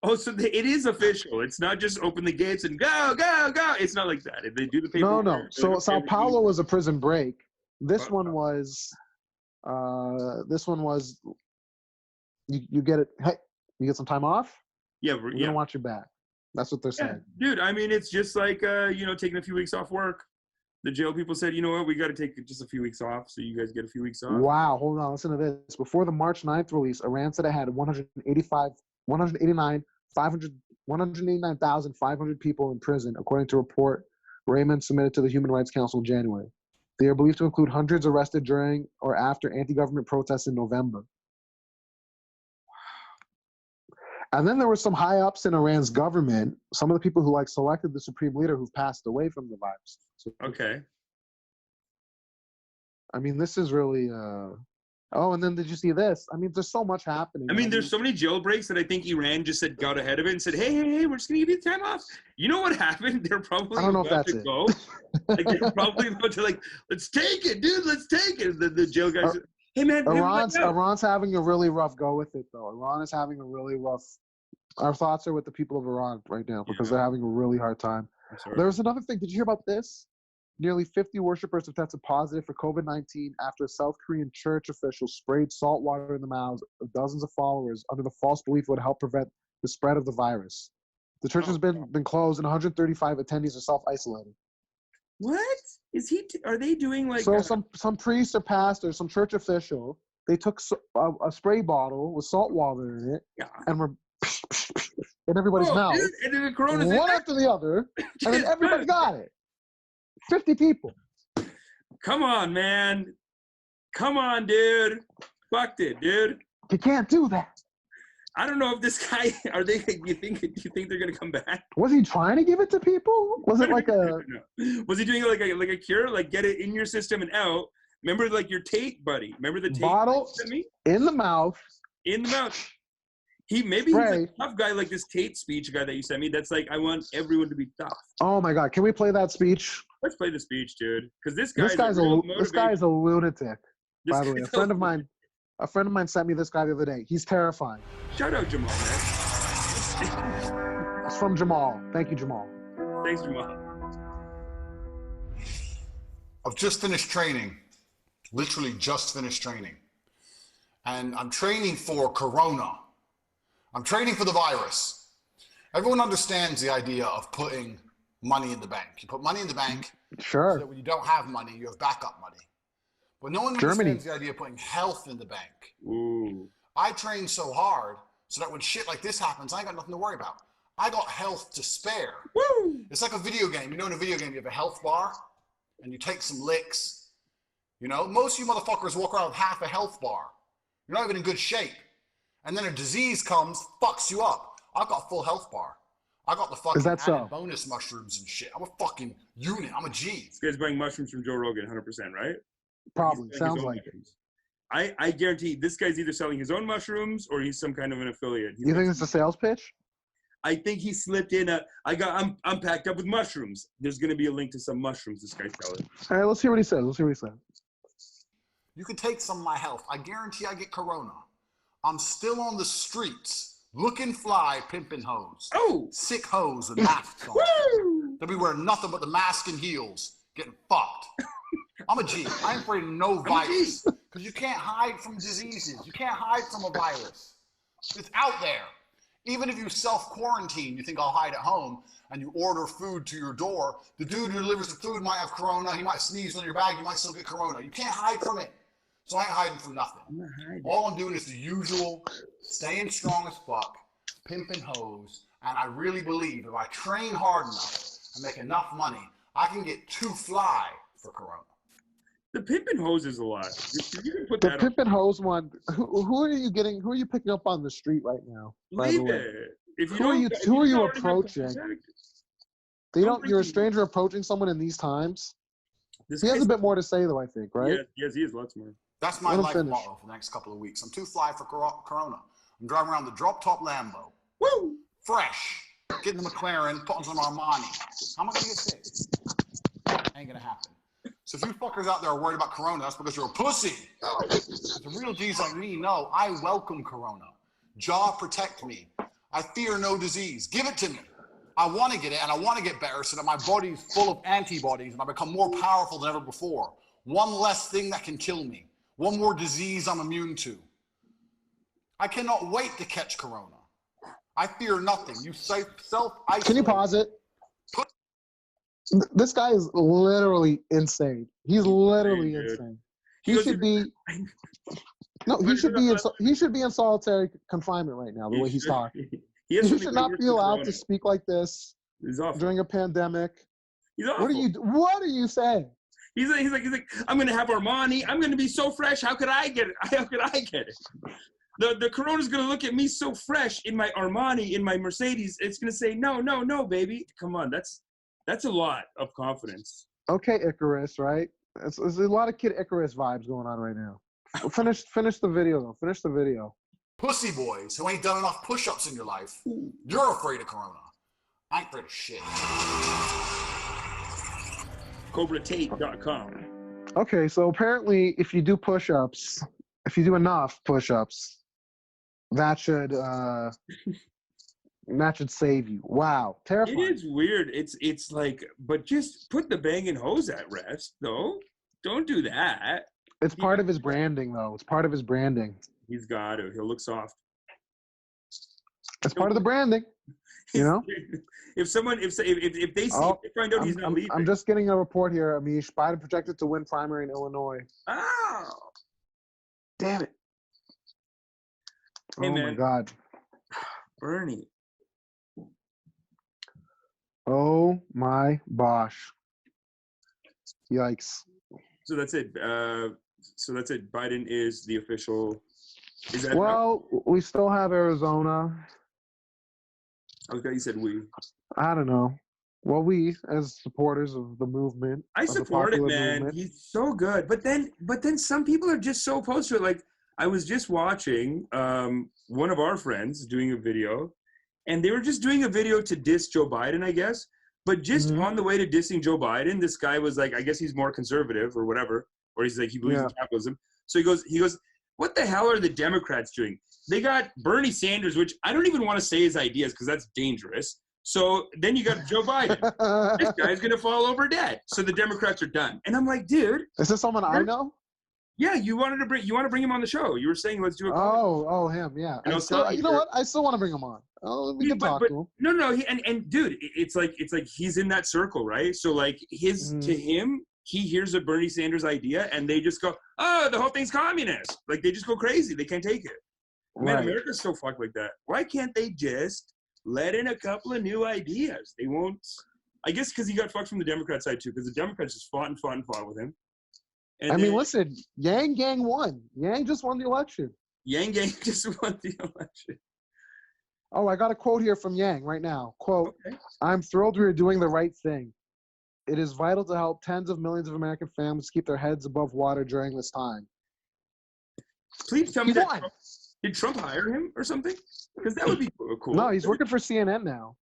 Oh, so it is official. It's not just open the gates and go, go, go. It's not like that. If they do the paperwork. No. So Sao Paulo was a prison break. This one was you get it. Hey, you get some time off. Yeah, we're gonna watch you back. That's what they're saying. Dude, I mean, it's just like taking a few weeks off work. The jail people said, you know what, we got to take just a few weeks off, so you guys get a few weeks off. Wow, hold on, listen to this. Before the March 9th release, Iran said it had 189,500 people in prison, according to a report Raymond submitted to the Human Rights Council in January. They are believed to include hundreds arrested during or after anti-government protests in November. And then there were some high-ups in Iran's government, some of the people who selected the supreme leader who've passed away from the virus. So, okay. I mean, this is really... Oh, and then did you see this? I mean, there's so much happening. I mean, there's so many jailbreaks that I think Iran just got ahead of it and said, hey, we're just going to give you time off. You know what happened? They're probably about to go. Like, they're probably about to, let's take it, dude, let's take it. The jail guys said, hey, man. Iran's having a really rough go with it, though. Iran is having a really rough... Our thoughts are with the people of Iran right now because they're having a really hard time. There was another thing. Did you hear about this? Nearly 50 worshippers have tested positive for COVID-19 after a South Korean church official sprayed salt water in the mouths of dozens of followers under the false belief it would help prevent the spread of the virus. The church has been closed and 135 attendees are self-isolating. What? Are they doing like... So some priest or pastor, some church official, they took a spray bottle with salt water in it and were in everybody's mouth. Dude, and then the corona's one after the other, and then everybody got it. 50 people. Come on, man. Come on, dude. Fucked it, dude. You can't do that. I don't know if this guy. Do you think they're gonna come back? Was he trying to give it to people? Was it like a? No. Was he doing like a cure? Like get it in your system and out. Remember, like your Tate buddy. Remember the Tate bottle in the mouth. In the mouth. He's a tough guy, like this Tate speech guy that you sent me. That's like, I want everyone to be tough. Oh my God! Can we play that speech? Let's play the speech, dude. Because this guy's a lunatic. By the way, a friend of mine sent me this guy the other day. He's terrifying. Shout out Jamal, man. It's from Jamal. Thank you, Jamal. Thanks, Jamal. I've just finished training. Literally just finished training. And I'm training for Corona. I'm training for the virus. Everyone understands the idea of putting money in the bank. You put money in the bank so that when you don't have money, you have backup money. But no one understands the idea of putting health in the bank. Ooh. I train so hard so that when shit like this happens, I ain't got nothing to worry about. I got health to spare. Woo! It's like a video game. You know, in a video game, you have a health bar and you take some licks. You know, most of you motherfuckers walk around with half a health bar. You're not even in good shape. And then a disease comes, fucks you up. I've got a full health bar. I got the fucking added bonus mushrooms and shit. I'm a fucking unit. I'm a G. This guy's buying mushrooms from Joe Rogan, 100%, right? Probably. Sounds like it. I guarantee this guy's either selling his own mushrooms or he's some kind of an affiliate. You think it's a sales pitch? I think he slipped in I'm packed up with mushrooms. There's going to be a link to some mushrooms this guy's selling. All right, let's hear what he says. You can take some of my health. I guarantee I get Corona. I'm still on the streets looking fly, pimping hoes. Oh, Sick hoes with masks on. woo! They'll be wearing nothing but the mask and heels, getting fucked. I'm a G. I ain't afraid of no virus. Because you can't hide from diseases. You can't hide from a virus. It's out there. Even if you self-quarantine, you think I'll hide at home, and you order food to your door, the dude who delivers the food might have corona, he might sneeze on your bag, you might still get corona. You can't hide from it. So I ain't hiding from nothing. All I'm doing is the usual, staying strong as fuck, pimping hoes, and I really believe if I train hard enough and make enough money, I can get too fly for corona. The pimpin' hose is a lot. You can put The that pimp and hose one. Who are you getting? Who are you picking up on the street right now? Leave it. If you Who are you? don't- if Who are you already have approaching? contact, They Don't don't. bring You're a people. stranger approaching someone in these times. this He has guy's- a bit more to say, though. I think, right? Yes, he has lots more. That's my Let him life finish. motto for the next couple of weeks. I'm too fly for corona. I'm driving around the drop-top Lambo. Woo! Fresh. Getting the McLaren, putting some Armani. How am I going to get sick? Ain't going to happen. So if you fuckers out there are worried about corona, that's because you're a pussy. The real G's like me know I welcome corona. Jaw protect me. I fear no disease. Give it to me. I want to get it and I want to get better so that my body's full of antibodies and I become more powerful than ever before. One less thing that can kill me. One more disease I'm immune to. I cannot wait to catch corona. I fear nothing. You self-isolate. Can you pause it? This guy is literally insane. He's literally Dude. insane. He He goes, should be. No, he should be. He should be in solitary confinement right now. The way he's talking, He has he something should not worse be than allowed corona. to speak like this He's awful. during a pandemic. He's awful. What are you saying? He's like, I'm gonna have Armani. I'm gonna be so fresh. How could I get it? How could I get it? The corona's gonna look at me so fresh in my Armani, in my Mercedes. It's gonna say, no, baby. Come on, that's a lot of confidence. Okay, Icarus, right? There's a lot of Kid Icarus vibes going on right now. Finish the video though. Finish the video. Pussy boys who ain't done enough push-ups in your life. You're afraid of corona. I ain't afraid of shit. CobraTate.com. Okay, so apparently, if you do push-ups, if you do enough push-ups, that should save you. Wow, It terrifying. is weird. It's like, but just put the banging hose at rest, though. Don't do that. It's part of his branding, though. It's part of his branding. He's got to. He'll look soft. It's part of the branding. You know. If they see, if they find out he's not leaving. I'm just getting a report here, Amish. Biden projected to win primary in Illinois. Oh, Damn it. Hey, oh man. my God. Bernie. Oh my gosh. Yikes. So that's it. Biden is the official. Is that? Well, we still have Arizona. Okay, you said we. I don't know. Well, we, as supporters of the movement, I of the support it, popular man. movement, He's so good. But then some people are just so opposed to it. Like, I was just watching one of our friends doing a video, and they were just doing a video to diss Joe Biden, I guess. But just on the way to dissing Joe Biden, this guy was like, I guess he's more conservative or whatever, or he's like, he believes in capitalism. So he goes, what the hell are the Democrats doing? They got Bernie Sanders, which I don't even want to say his ideas because that's dangerous. So then you got Joe Biden. This guy's going to fall over dead. So the Democrats are done. And I'm like, dude. Is this someone I know? Yeah, you want to bring him on the show. You were saying let's do a call. Oh, him, yeah. And You know what? I still want to bring him on. Oh, we can talk to him. No, and dude, it's like he's in that circle, right? So like to him, he hears a Bernie Sanders idea and they just go, oh, the whole thing's communist. Like they just go crazy. They can't take it. Man, Right. America's so fucked like that. Why can't they just let in a couple of new ideas? They won't. I guess because he got fucked from the Democrat side too, because the Democrats just fought with him. And I mean, listen, Yang Gang won. Yang just won the election. Yang Gang just won the election. Oh, I got a quote here from Yang right now. Quote, Okay. I'm thrilled we are doing the right thing. It is vital to help tens of millions of American families keep their heads above water during this time. Please tell me He that. won. Did Trump hire him or something? Because that would be cool. No, he's working for CNN now.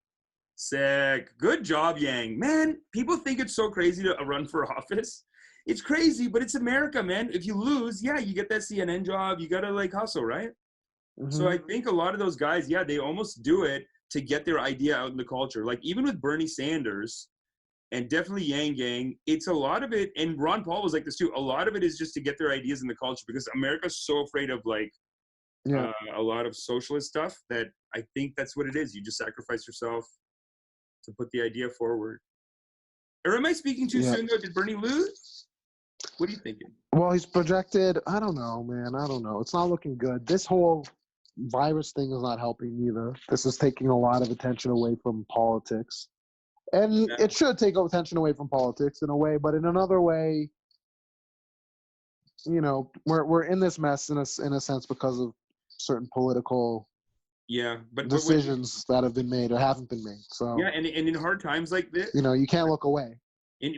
Sick. Good job, Yang. Man, people think it's so crazy to run for office. It's crazy, but it's America, man. If you lose, yeah, you get that CNN job. You got to, like, hustle, right? So I think a lot of those guys, yeah, they almost do it to get their idea out in the culture. Like even with Bernie Sanders and definitely Yang Gang, it's a lot of it, and Ron Paul was like this too, a lot of it is just to get their ideas in the culture, because America's so afraid of like a lot of socialist stuff that I think that's what it is. You just sacrifice yourself to put the idea forward. Or am I speaking too soon though? Did Bernie lose? What are you thinking? Well, he's projected. I don't know, man. I don't know. It's not looking good. This whole virus thing is not helping either. This is taking a lot of attention away from politics. And it should take attention away from politics in a way, but in another way, you know, we're in this mess in a sense because of certain political decisions that have been made or haven't been made. So and in hard times like this, you know, you can't look away.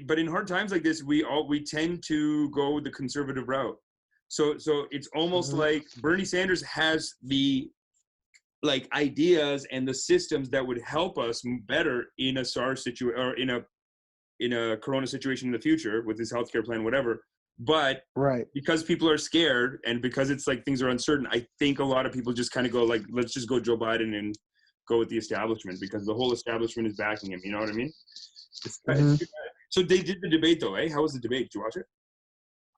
But in hard times like this, we tend to go the conservative route. So it's almost like Bernie Sanders has the like ideas and the systems that would help us better in a SARS situation or in a Corona situation in the future with his healthcare plan, whatever. But because people are scared and because it's like things are uncertain, I think a lot of people just kind of go like, let's just go Joe Biden and go with the establishment because the whole establishment is backing him. You know what I mean? So they did the debate though, eh? How was the debate? Did you watch it?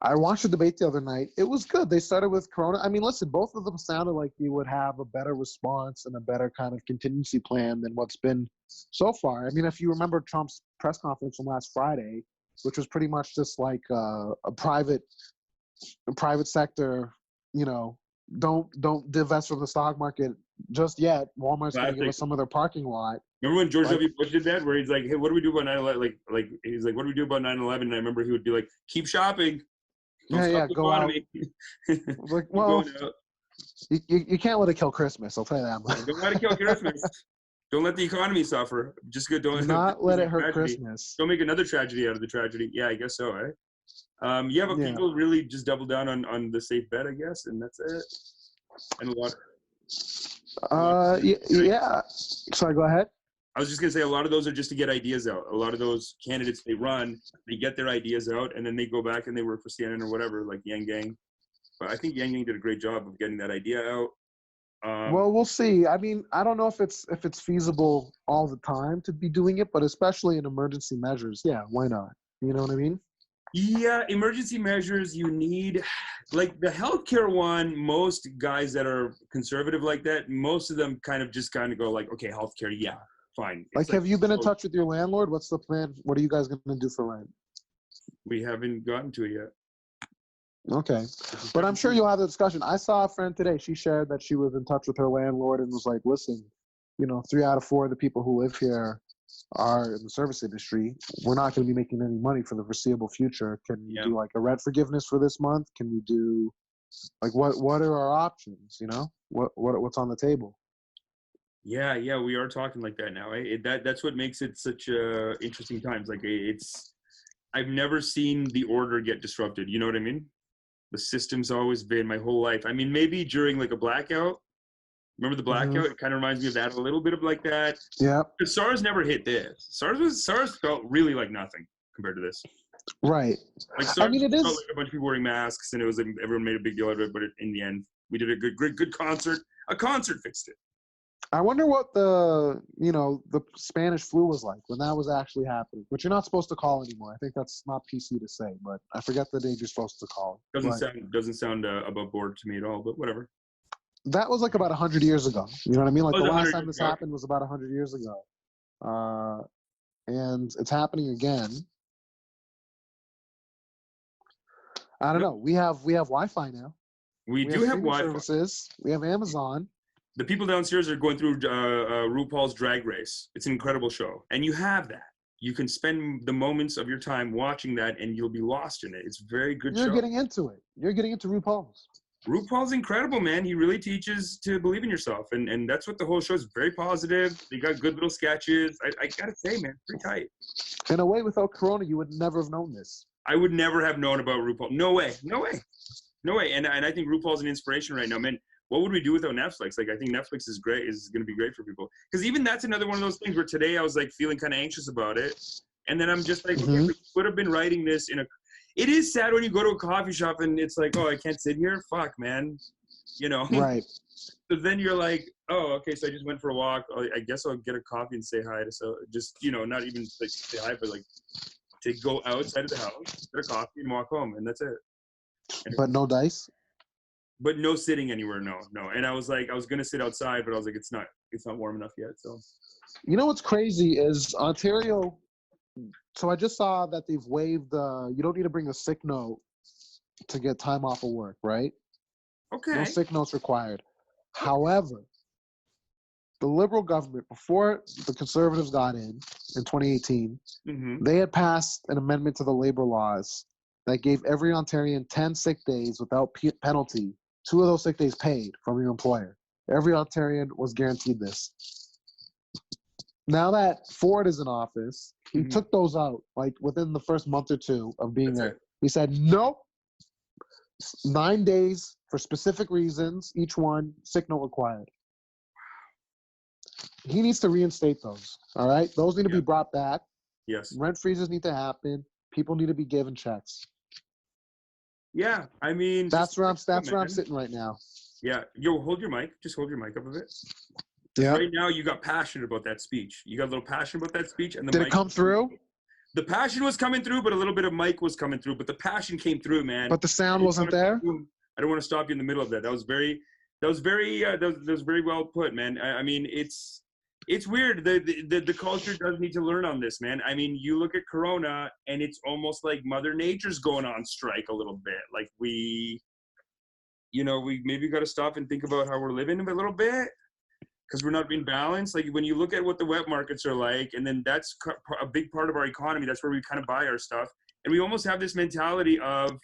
I watched the debate the other night. It was good. They started with Corona. I mean, listen, both of them sounded like you would have a better response and a better kind of contingency plan than what's been so far. I mean, if you remember Trump's press conference from last Friday, which was pretty much just like a private sector, you know, don't divest from the stock market just yet. Walmart's going to give us some of their parking lot. Remember when George W. Bush did that, where he's like, "Hey, what do we do about 9/11?" Like he's like, "What do we do about 9/11?" And I remember he would be like, "Keep shopping." Go out. Like, well, you can't let it kill Christmas. I'll tell you that much. Don't let it kill Christmas. Don't let the economy suffer. Just go. Don't let it hurt Christmas. Don't make another tragedy out of the tragedy. Yeah, I guess so, eh? But people really just double down on the safe bet, I guess, and that's it. And a lot. Sorry, go ahead. I was just gonna say a lot of those are just to get ideas out. A lot of those candidates they run, they get their ideas out, and then they go back and they work for CNN or whatever, like Yang Gang. But I think Yang Gang did a great job of getting that idea out. Well, we'll see. I mean, I don't know if it's feasible all the time to be doing it, but especially in emergency measures, yeah, why not? You know what I mean? Yeah, emergency measures you need, like the healthcare one. Most guys that are conservative like that, most of them kind of go like, okay, healthcare, yeah. Fine. Like, have you been in touch with your landlord? What's the plan? What are you guys going to do for rent? We haven't gotten to it yet. Okay. But I'm sure you'll have the discussion. I saw a friend today. She shared that she was in touch with her landlord and was like, listen, you know, 3 out of 4 of the people who live here are in the service industry. We're not going to be making any money for the foreseeable future. Can we do like a rent forgiveness for this month? Can we do like what are our options? You know, what's on the table? Yeah, we are talking like that now. That's what makes it such interesting times. Like I've never seen the order get disrupted. You know what I mean? The system's always been my whole life. I mean, maybe during like a blackout. Remember the blackout? It kind of reminds me of that, a little bit of like that. Yeah. But SARS never hit this. SARS felt really like nothing compared to this. Right. Like SARS felt like a bunch of people wearing masks, and it was like everyone made a big deal out of it. But in the end, we did a good concert. A concert fixed it. I wonder what the Spanish flu was like when that was actually happening, which you're not supposed to call anymore. I think that's not PC to say, but I forget the date you're supposed to call. Doesn't sound above board to me at all, but whatever. That was like about 100 years ago. You know what I mean? Like the last time this happened was about 100 years ago. And it's happening again. I don't know. We have Wi-Fi now. We do have Wi-Fi services. We have Amazon. The people downstairs are going through RuPaul's Drag Race. It's an incredible show. And you have that. You can spend the moments of your time watching that and you'll be lost in it. It's a very good show. You're getting into it. You're getting into RuPaul's. RuPaul's incredible, man. He really teaches to believe in yourself. And that's what the whole show is. Very positive. They got good little sketches. I got to say, man, pretty tight. In a way, without Corona, you would never have known this. I would never have known about RuPaul. No way. And I think RuPaul's an inspiration right now, man. What would we do without Netflix? Like, I think Netflix is great, is going to be great for people. Because even that's another one of those things where today I was like feeling kind of anxious about it. And then I'm just like, okay, we would have been writing this it is sad when you go to a coffee shop and it's like, oh, I can't sit here. Fuck, man. you know? Right. So then you're like, oh, okay, so I just went for a walk. I guess I'll get a coffee and say hi to, so just, you know, not even like say hi, but like to go outside of the house, get a coffee and walk home, and that's it. But no dice? But no sitting anywhere, no. And I was like, I was gonna sit outside, but I was like, it's not warm enough yet, so. You know what's crazy is Ontario, so I just saw that they've waived you don't need to bring a sick note to get time off of work, right? Okay. No sick notes required. However, the Liberal government, before the Conservatives got in 2018, they had passed an amendment to the labor laws that gave every Ontarian 10 sick days without penalty, 2 of those sick days paid from your employer. Every Ontarian was guaranteed this. Now that Ford is in office, he took those out, like within the first month or 2 of being there. He said, nope, 9 days for specific reasons, each one, sick note required. He needs to reinstate those, all right? Those need to be brought back. Yes. Rent freezes need to happen. People need to be given checks. Yeah, I mean, that's where I'm sitting right now. Yeah, yo, hold your mic. Just hold your mic up a bit. Yeah. Right now, you got passionate about that speech. You got a little passion about that speech, and the Did mic it come through? The passion was coming through, but a little bit of mic was coming through. But the passion came through, man. But the sound wasn't there. I don't want to stop you in the middle of that. That was very well put, man. I mean, it's weird. The culture does need to learn on this, man. I mean, you look at Corona, and it's almost like Mother Nature's going on strike a little bit. Like we maybe got to stop and think about how we're living a little bit, because we're not being balanced. Like when you look at what the wet markets are like, and then that's a big part of our economy. That's where we kind of buy our stuff, and we almost have this mentality of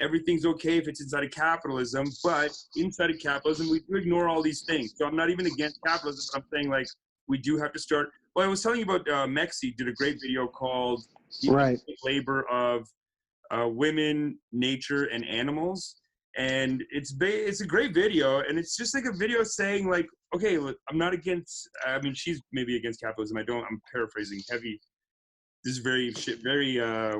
everything's okay if it's inside of capitalism, but inside of capitalism, we do ignore all these things. So I'm not even against capitalism, but I'm saying like we do have to start. Well, I was telling you about Mexi did a great video called Right. Labor of Women, Nature, and Animals. And it's a great video, and it's just like a video saying like, okay, look, I'm not against. I mean, she's maybe against capitalism. I'm paraphrasing heavy. This is very.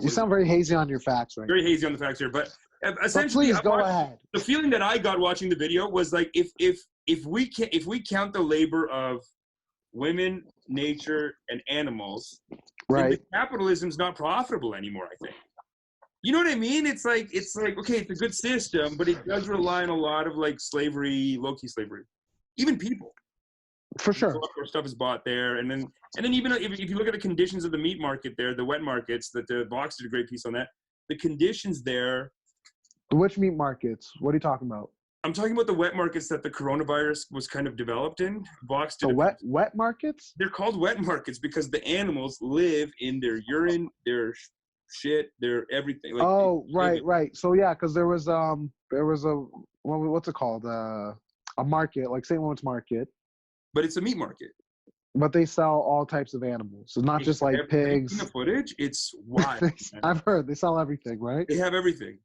You sound very hazy on your facts, right? Very hazy on the facts here, but essentially, please go ahead. The feeling that I got watching the video was like, if we count the labor of women, nature, and animals, right, then capitalism's not profitable anymore. I think. You know what I mean? It's like okay, it's a good system, but it does rely on a lot of like slavery, low-key slavery, even people. For sure. Our stuff is bought there, and then even if you look at the conditions of the meat market there, the wet markets, that the Vox did a great piece on that. The conditions there. Which meat markets? What are you talking about? I'm talking about the wet markets that the coronavirus was kind of developed in. Vox did wet markets? They're called wet markets because the animals live in their urine, their shit, their everything. Like, right. So yeah, because there was a what's it called? A market, like St. Lawrence Market. But it's a meat market. But they sell all types of animals. So not just like pigs. The footage, it's wild. I've heard they sell everything, right? They have everything.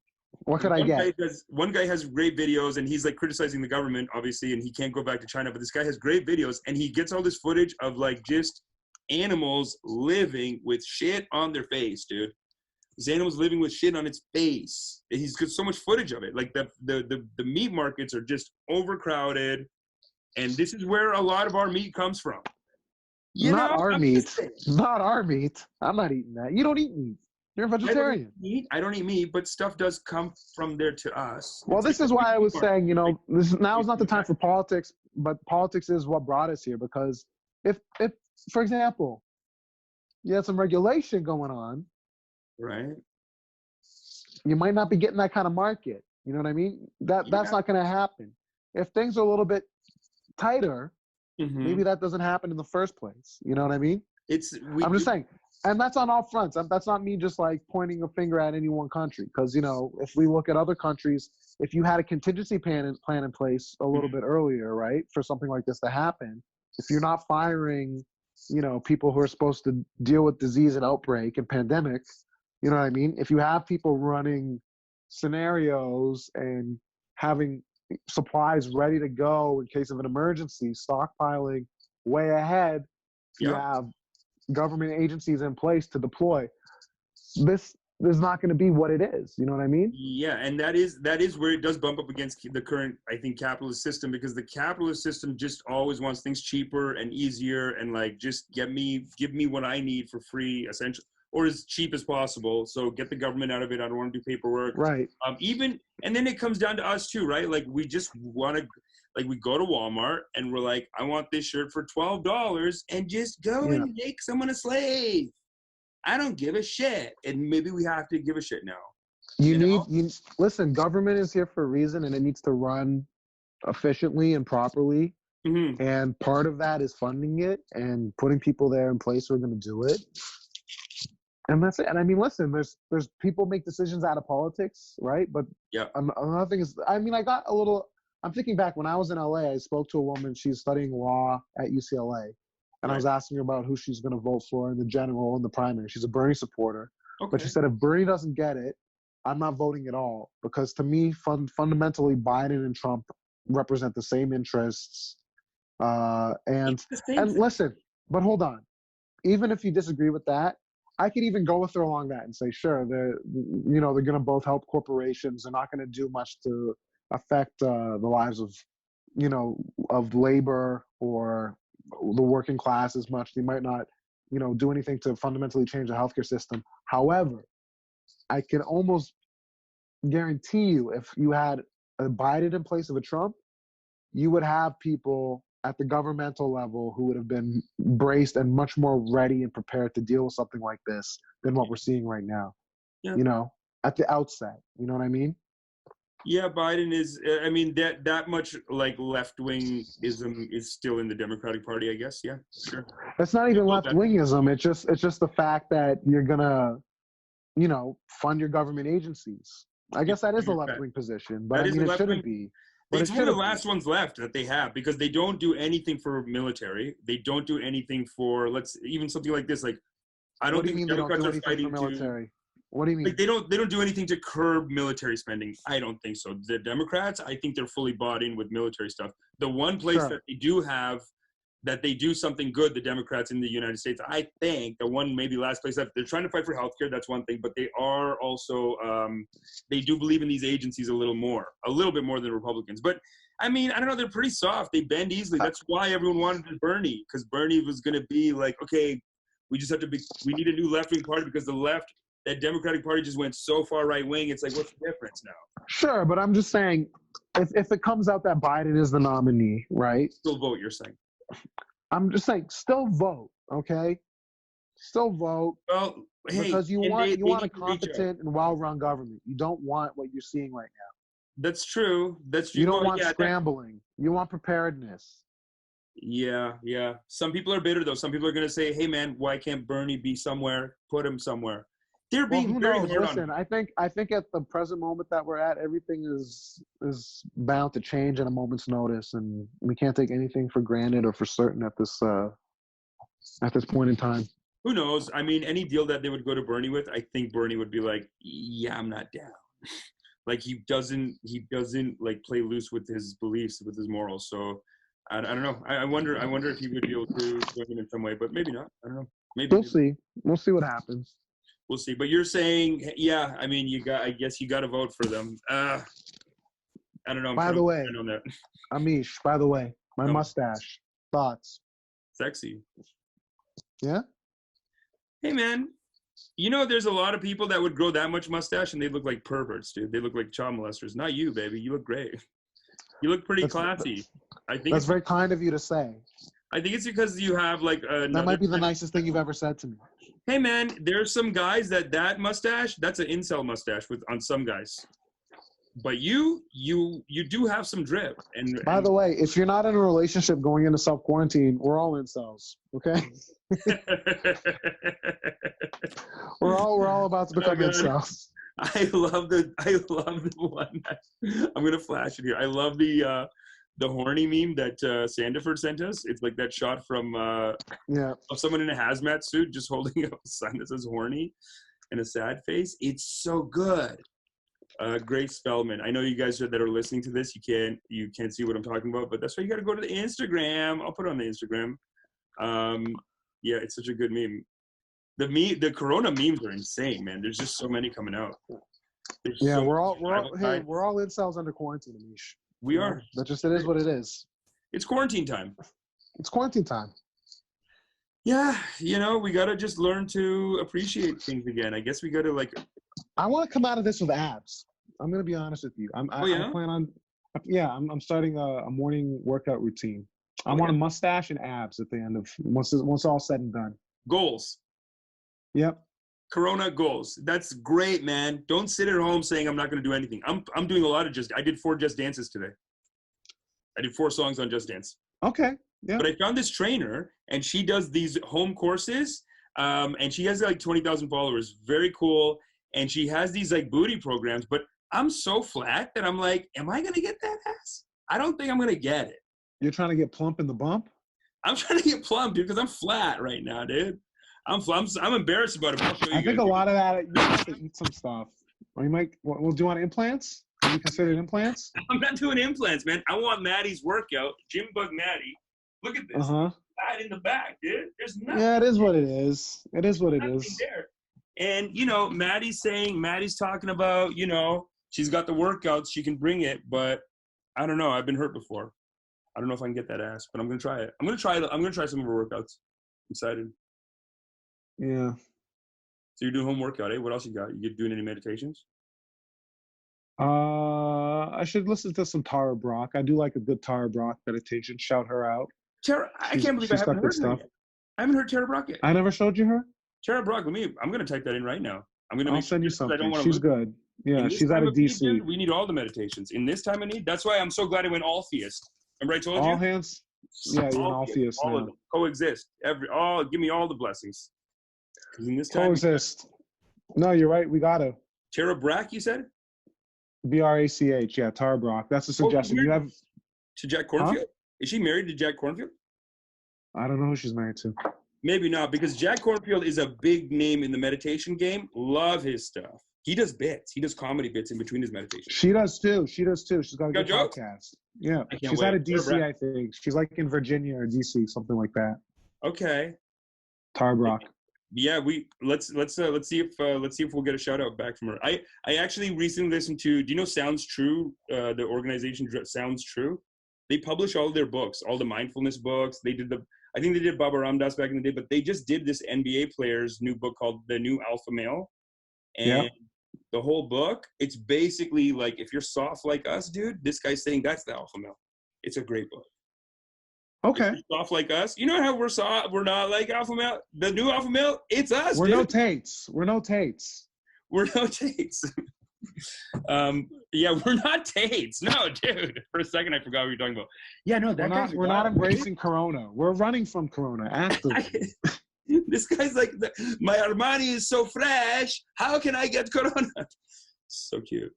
What could I get? One guy has great videos, and he's like criticizing the government, obviously, and he can't go back to China. But this guy has great videos, and he gets all this footage of like just animals living with shit on their face, dude. This animal's living with shit on its face. He's got so much footage of it. Like the meat markets are just overcrowded, and this is where a lot of our meat comes from. Not our meat. I'm not eating that. You don't eat meat. You're a vegetarian. I don't eat meat, but stuff does come from there to us. Well, this is why I was saying, now is not the time for politics, but politics is what brought us here. Because if for example, you had some regulation going on, right, you might not be getting that kind of market. You know what I mean? That's not going to happen. If things are a little bit tighter, maybe that doesn't happen in the first place. You know what I mean? I'm just saying. And that's on all fronts. That's not me just like pointing a finger at any one country. Because, if we look at other countries, if you had a contingency plan in place a little bit earlier, right, for something like this to happen, if you're not firing, people who are supposed to deal with disease and outbreak and pandemic, you know what I mean? If you have people running scenarios and having supplies ready to go in case of an emergency, stockpiling way ahead, you have government agencies in place to deploy. This there's not going to be what it is. You know what I mean? Yeah, and that is where it does bump up against the current, I think, capitalist system, because the capitalist system just always wants things cheaper and easier, and like just give me what I need for free, essentially, or as cheap as possible. So get the government out of it. I don't want to do paperwork. Right. And then it comes down to us too, right? Like we just want to, like we go to Walmart and we're like, I want this shirt for $12, and just go and make someone a slave. I don't give a shit. And maybe we have to give a shit now. Listen, government is here for a reason, and it needs to run efficiently and properly. Mm-hmm. And part of that is funding it and putting people there in place who are going to do it. And that's it. And I mean, listen, there's people make decisions out of politics, right? But another thing is, I mean, I'm thinking back when I was in LA, I spoke to a woman, she's studying law at UCLA. And I was asking her about who she's going to vote for in the general and the primary. She's a Bernie supporter. Okay. But she said, if Bernie doesn't get it, I'm not voting at all. Because to me, fundamentally, Biden and Trump represent the same interests. And listen, but hold on. Even if you disagree with that, I could even go with her along that and say, sure, they're going to both help corporations. They're not going to do much to affect the lives of, of labor or the working class as much. They might not, do anything to fundamentally change the healthcare system. However, I can almost guarantee you, if you had a Biden in place of a Trump, you would have people at the governmental level who would have been braced and much more ready and prepared to deal with something like this than what we're seeing right now. Yeah. At the outset, you know what I mean? Yeah, Biden is, I mean, that much like left-wingism is still in the Democratic Party, I guess. Yeah, sure. It's not even left-wingism. It's just the fact that you're going to, fund your government agencies. I guess that is a left-wing position, but I mean, it shouldn't be. It's one of the last ones left that they have, because they don't do anything for military. They don't do anything for, even something like this. Like, I don't think Democrats are fighting for military. What do you mean? Like they don't do anything to curb military spending. I don't think so. The Democrats, I think they're fully bought in with military stuff. The one place that they do have, that they do something good, the Democrats in the United States, I think the one maybe last place left, they're trying to fight for healthcare. That's one thing, but they are also, they do believe in these agencies a little bit more than Republicans. But I mean, I don't know, they're pretty soft. They bend easily. That's why everyone wanted Bernie, because Bernie was going to be like, okay, we need a new left-wing party, because the left, that Democratic Party just went so far right-wing. It's like, what's the difference now? Sure, but I'm just saying, if it comes out that Biden is the nominee, right? Still vote, you're saying. I'm just saying, still vote, okay? Still vote. Well, because you want a competent and well-run government. You don't want what you're seeing right now. That's true. You don't want scrambling. You want preparedness. Yeah. Some people are bitter, though. Some people are going to say, hey, man, why can't Bernie be somewhere? Put him somewhere. They're being very hard on him. I think at the present moment that we're at, everything is bound to change at a moment's notice, and we can't take anything for granted or for certain at this point in time. Who knows? I mean, any deal that they would go to Bernie with, I think Bernie would be like, yeah, I'm not down. Like he doesn't like play loose with his beliefs, with his morals. So I don't know. I wonder if he would be able to join him in some way, but maybe not. I don't know. Maybe we'll see. We'll see what happens. We'll see. But you're saying, yeah, I mean, I guess you got to vote for them. I don't know. By the way, Amish, my mustache. Thoughts? Sexy. Yeah? Hey, man. There's a lot of people that would grow that much mustache and they look like perverts, dude. They look like child molesters. Not you, baby. You look great. You look pretty classy. I think that's very kind of you to say. I think it's because you have like that might be the nicest thing you've ever said to me. Hey man, there's some guys that mustache, that's an incel mustache on some guys. But you do have some drip. And by the way, if you're not in a relationship going into self-quarantine, we're all incels, okay? we're all about to become incels. I love the one I'm gonna flash it here. I love the horny meme that Sandiford sent us. It's like that shot from of someone in a hazmat suit just holding up a sign that says horny and a sad face. It's so good. Grace Spellman. I know you guys that are listening to this, you can't see what I'm talking about, but that's why you got to go to the Instagram. I'll put it on the Instagram. Yeah, it's such a good meme. The Corona memes are insane, man. There's just so many coming out. Yeah, we're all incels under quarantine, Amish. We are. That just, it is what it is. It's quarantine time. It's quarantine time. Yeah, we gotta just learn to appreciate things again. I guess we gotta I want to come out of this with abs. I'm gonna be honest with you. I plan on. Yeah, I'm starting a morning workout routine. I want a mustache and abs at the end of once all said and done. Goals. Yep. Corona goals. That's great, man. Don't sit at home saying I'm not going to do anything. I'm doing a lot of I did 4 Just Dances today. I did 4 songs on Just Dance. Okay. Yeah. But I found this trainer, and she does these home courses, and she has like 20,000 followers. Very cool. And she has these like booty programs, but I'm so flat that I'm like, am I going to get that ass? I don't think I'm going to get it. You're trying to get plump in the bump? I'm trying to get plump, dude, because I'm flat right now, dude. I'm embarrassed about it. I think a lot of that, you have to eat some stuff. Or you might, well, do you want implants? Have you considered implants? I'm not doing implants, man. I want Maddie's workout. Gym Bug Maddie. Look at this. Fat in the back, dude. There's nothing. Yeah, it is what it is. It is what it is. There. And, Maddie's talking about, she's got the workouts. She can bring it, but I don't know. I've been hurt before. I don't know if I can get that ass, but I'm going to try it. I'm going to try some of her workouts. I'm excited. Yeah. So you're doing home workout, eh? What else you got? You doing any meditations? I should listen to some Tara Brock. I do like a good Tara Brock meditation. Shout her out. Tara, I can't believe I haven't heard her yet. I haven't heard Tara Brock yet. I never showed you her? Tara Brock, I'm going to type that in right now. I'll send you something. She's good. Yeah, she's out of DC. We need all the meditations. In this time of need, that's why I'm so glad I went all theist. Remember I told you? All hands? Yeah, you're an all theist now. All of them. Coexist. Give me all the blessings. In this time, coexist. No, you're right. We got to. Tara Brock, you said? Brach. Yeah, Tara Brock. That's a suggestion. You have to Jack Cornfield? Huh? Is she married to Jack Cornfield? I don't know who she's married to. Maybe not, because Jack Cornfield is a big name in the meditation game. Love his stuff. He does bits. He does comedy bits in between his meditations. She does too. She's got a good podcast. Yeah. She's out of DC, I think. She's like in Virginia or DC, something like that. Okay. Tara Brock. Yeah, let's see if we'll get a shout out back from her. I actually recently listened to. Do you know Sounds True? The organization Sounds True. They publish all their books, all the mindfulness books. I think they did Baba Ramdas back in the day, but they just did this NBA player's new book called The New Alpha Male, and the whole book, it's basically like if you're soft like us, dude. This guy's saying that's the alpha male. It's a great book. Okay. Soft like us. You know how we're soft? We're not like alpha male. The new alpha male, it's us. We're dude. no Tates. We're no Tates. We're no Tates. Yeah, we're not Tates. No, dude. For a second, I forgot what you were talking about. Yeah, no, we're not embracing Corona. We're running from Corona actively. This guy's like, my Armani is so fresh. How can I get Corona? So cute.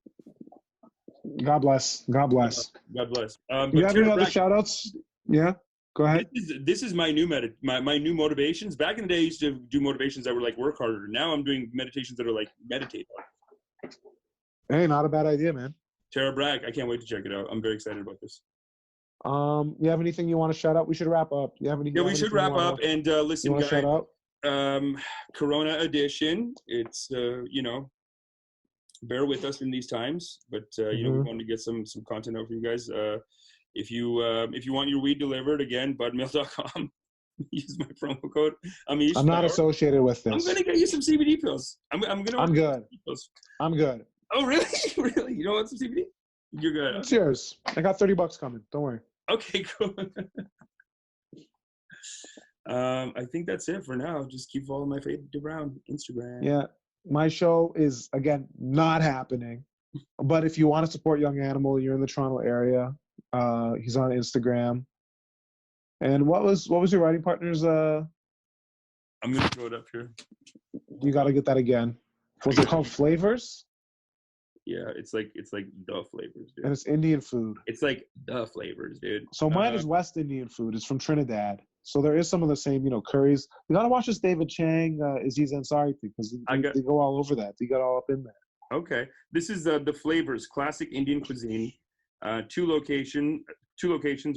God bless. God bless. God bless. You have any other shout outs? Yeah. Go ahead. This is my new my new motivations. Back in the day, I used to do motivations that were like work harder. Now I'm doing meditations that are like meditate harder. Hey, not a bad idea, man. Tara Bragg, I can't wait to check it out. I'm very excited about this. You have anything you want to shout out? We should wrap up. You have any? Yeah, we should wrap up. And listen, guys. Shout out? Corona edition. It's bear with us in these times, but we want to get some content out for you guys. If you want your weed delivered, again, budmail.com. Use my promo code Amish. I'm not associated with this. I'm gonna get you some CBD pills. I'm good. I'm good. Oh, really? Really? You don't want some CBD? You're good. It's yours. I got $30 coming. Don't worry. Okay, cool. I think that's it for now. Just keep following my Fade to Brown Instagram. Yeah. My show is, again, not happening. But if you want to support Young Animal, you're in the Toronto area. He's on Instagram. And what was your writing partner's? I'm gonna throw it up here. You got to get that again. Was it called Flavors? Yeah, it's like the flavors, dude. And it's Indian food. It's like the flavors, dude. So mine is West Indian food. It's from Trinidad. So there is some of the same, curries. You gotta watch this David Chang, Aziz Ansari thing, because they go all over that. They got all up in there. Okay, this is the flavors, classic Indian cuisine. Two locations.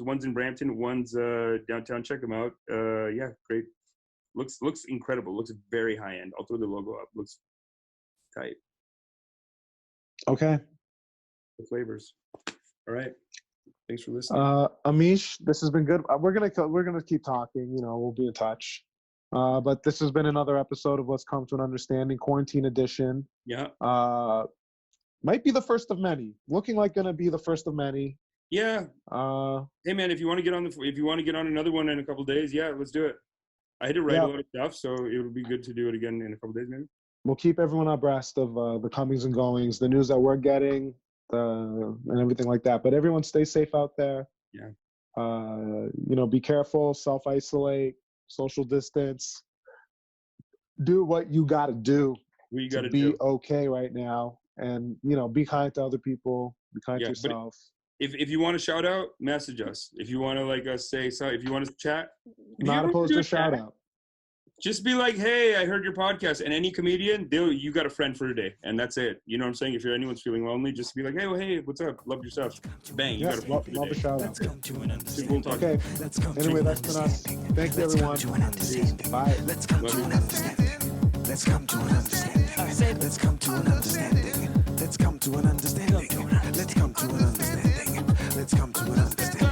One's in Brampton. One's downtown. Check them out. Yeah, great. Looks incredible. Looks very high end. I'll throw the logo up. Looks tight. Okay. The flavors. All right. Thanks for listening. Amish, this has been good. We're gonna keep talking. You know, we'll be in touch. But this has been another episode of Let's Come to an Understanding, Quarantine Edition. Yeah. Might be the first of many. Looking like gonna be the first of many. Yeah. Hey man, if you want to get on another one in a couple of days, yeah, let's do it. I had to write a lot of stuff, so it would be good to do it again in a couple of days, maybe. We'll keep everyone abreast of the comings and goings, the news that we're getting, and everything like that. But everyone stay safe out there. Yeah. You know, be careful, self-isolate, social distance. Do what you got to do to be okay right now. And, you know, be kind to other people. Be kind to yourself. If you want to shout out, message us. If you want to like us say so, if you want to chat, not opposed to a shout out. Just be like, hey, I heard your podcast. And any comedian, you got a friend for today. And that's it. You know what I'm saying? If anyone's feeling lonely, just be like, hey, what's up? Love your stuff. Bang, you got a friend for love a shout out. Okay. Anyway, that's been us. Thank you, everyone. Bye. Let's come to an understanding. Let's come to an understanding. I said, let's come to an understanding. Let's come to an understanding. Let's come to an understanding. Let's come to an understanding.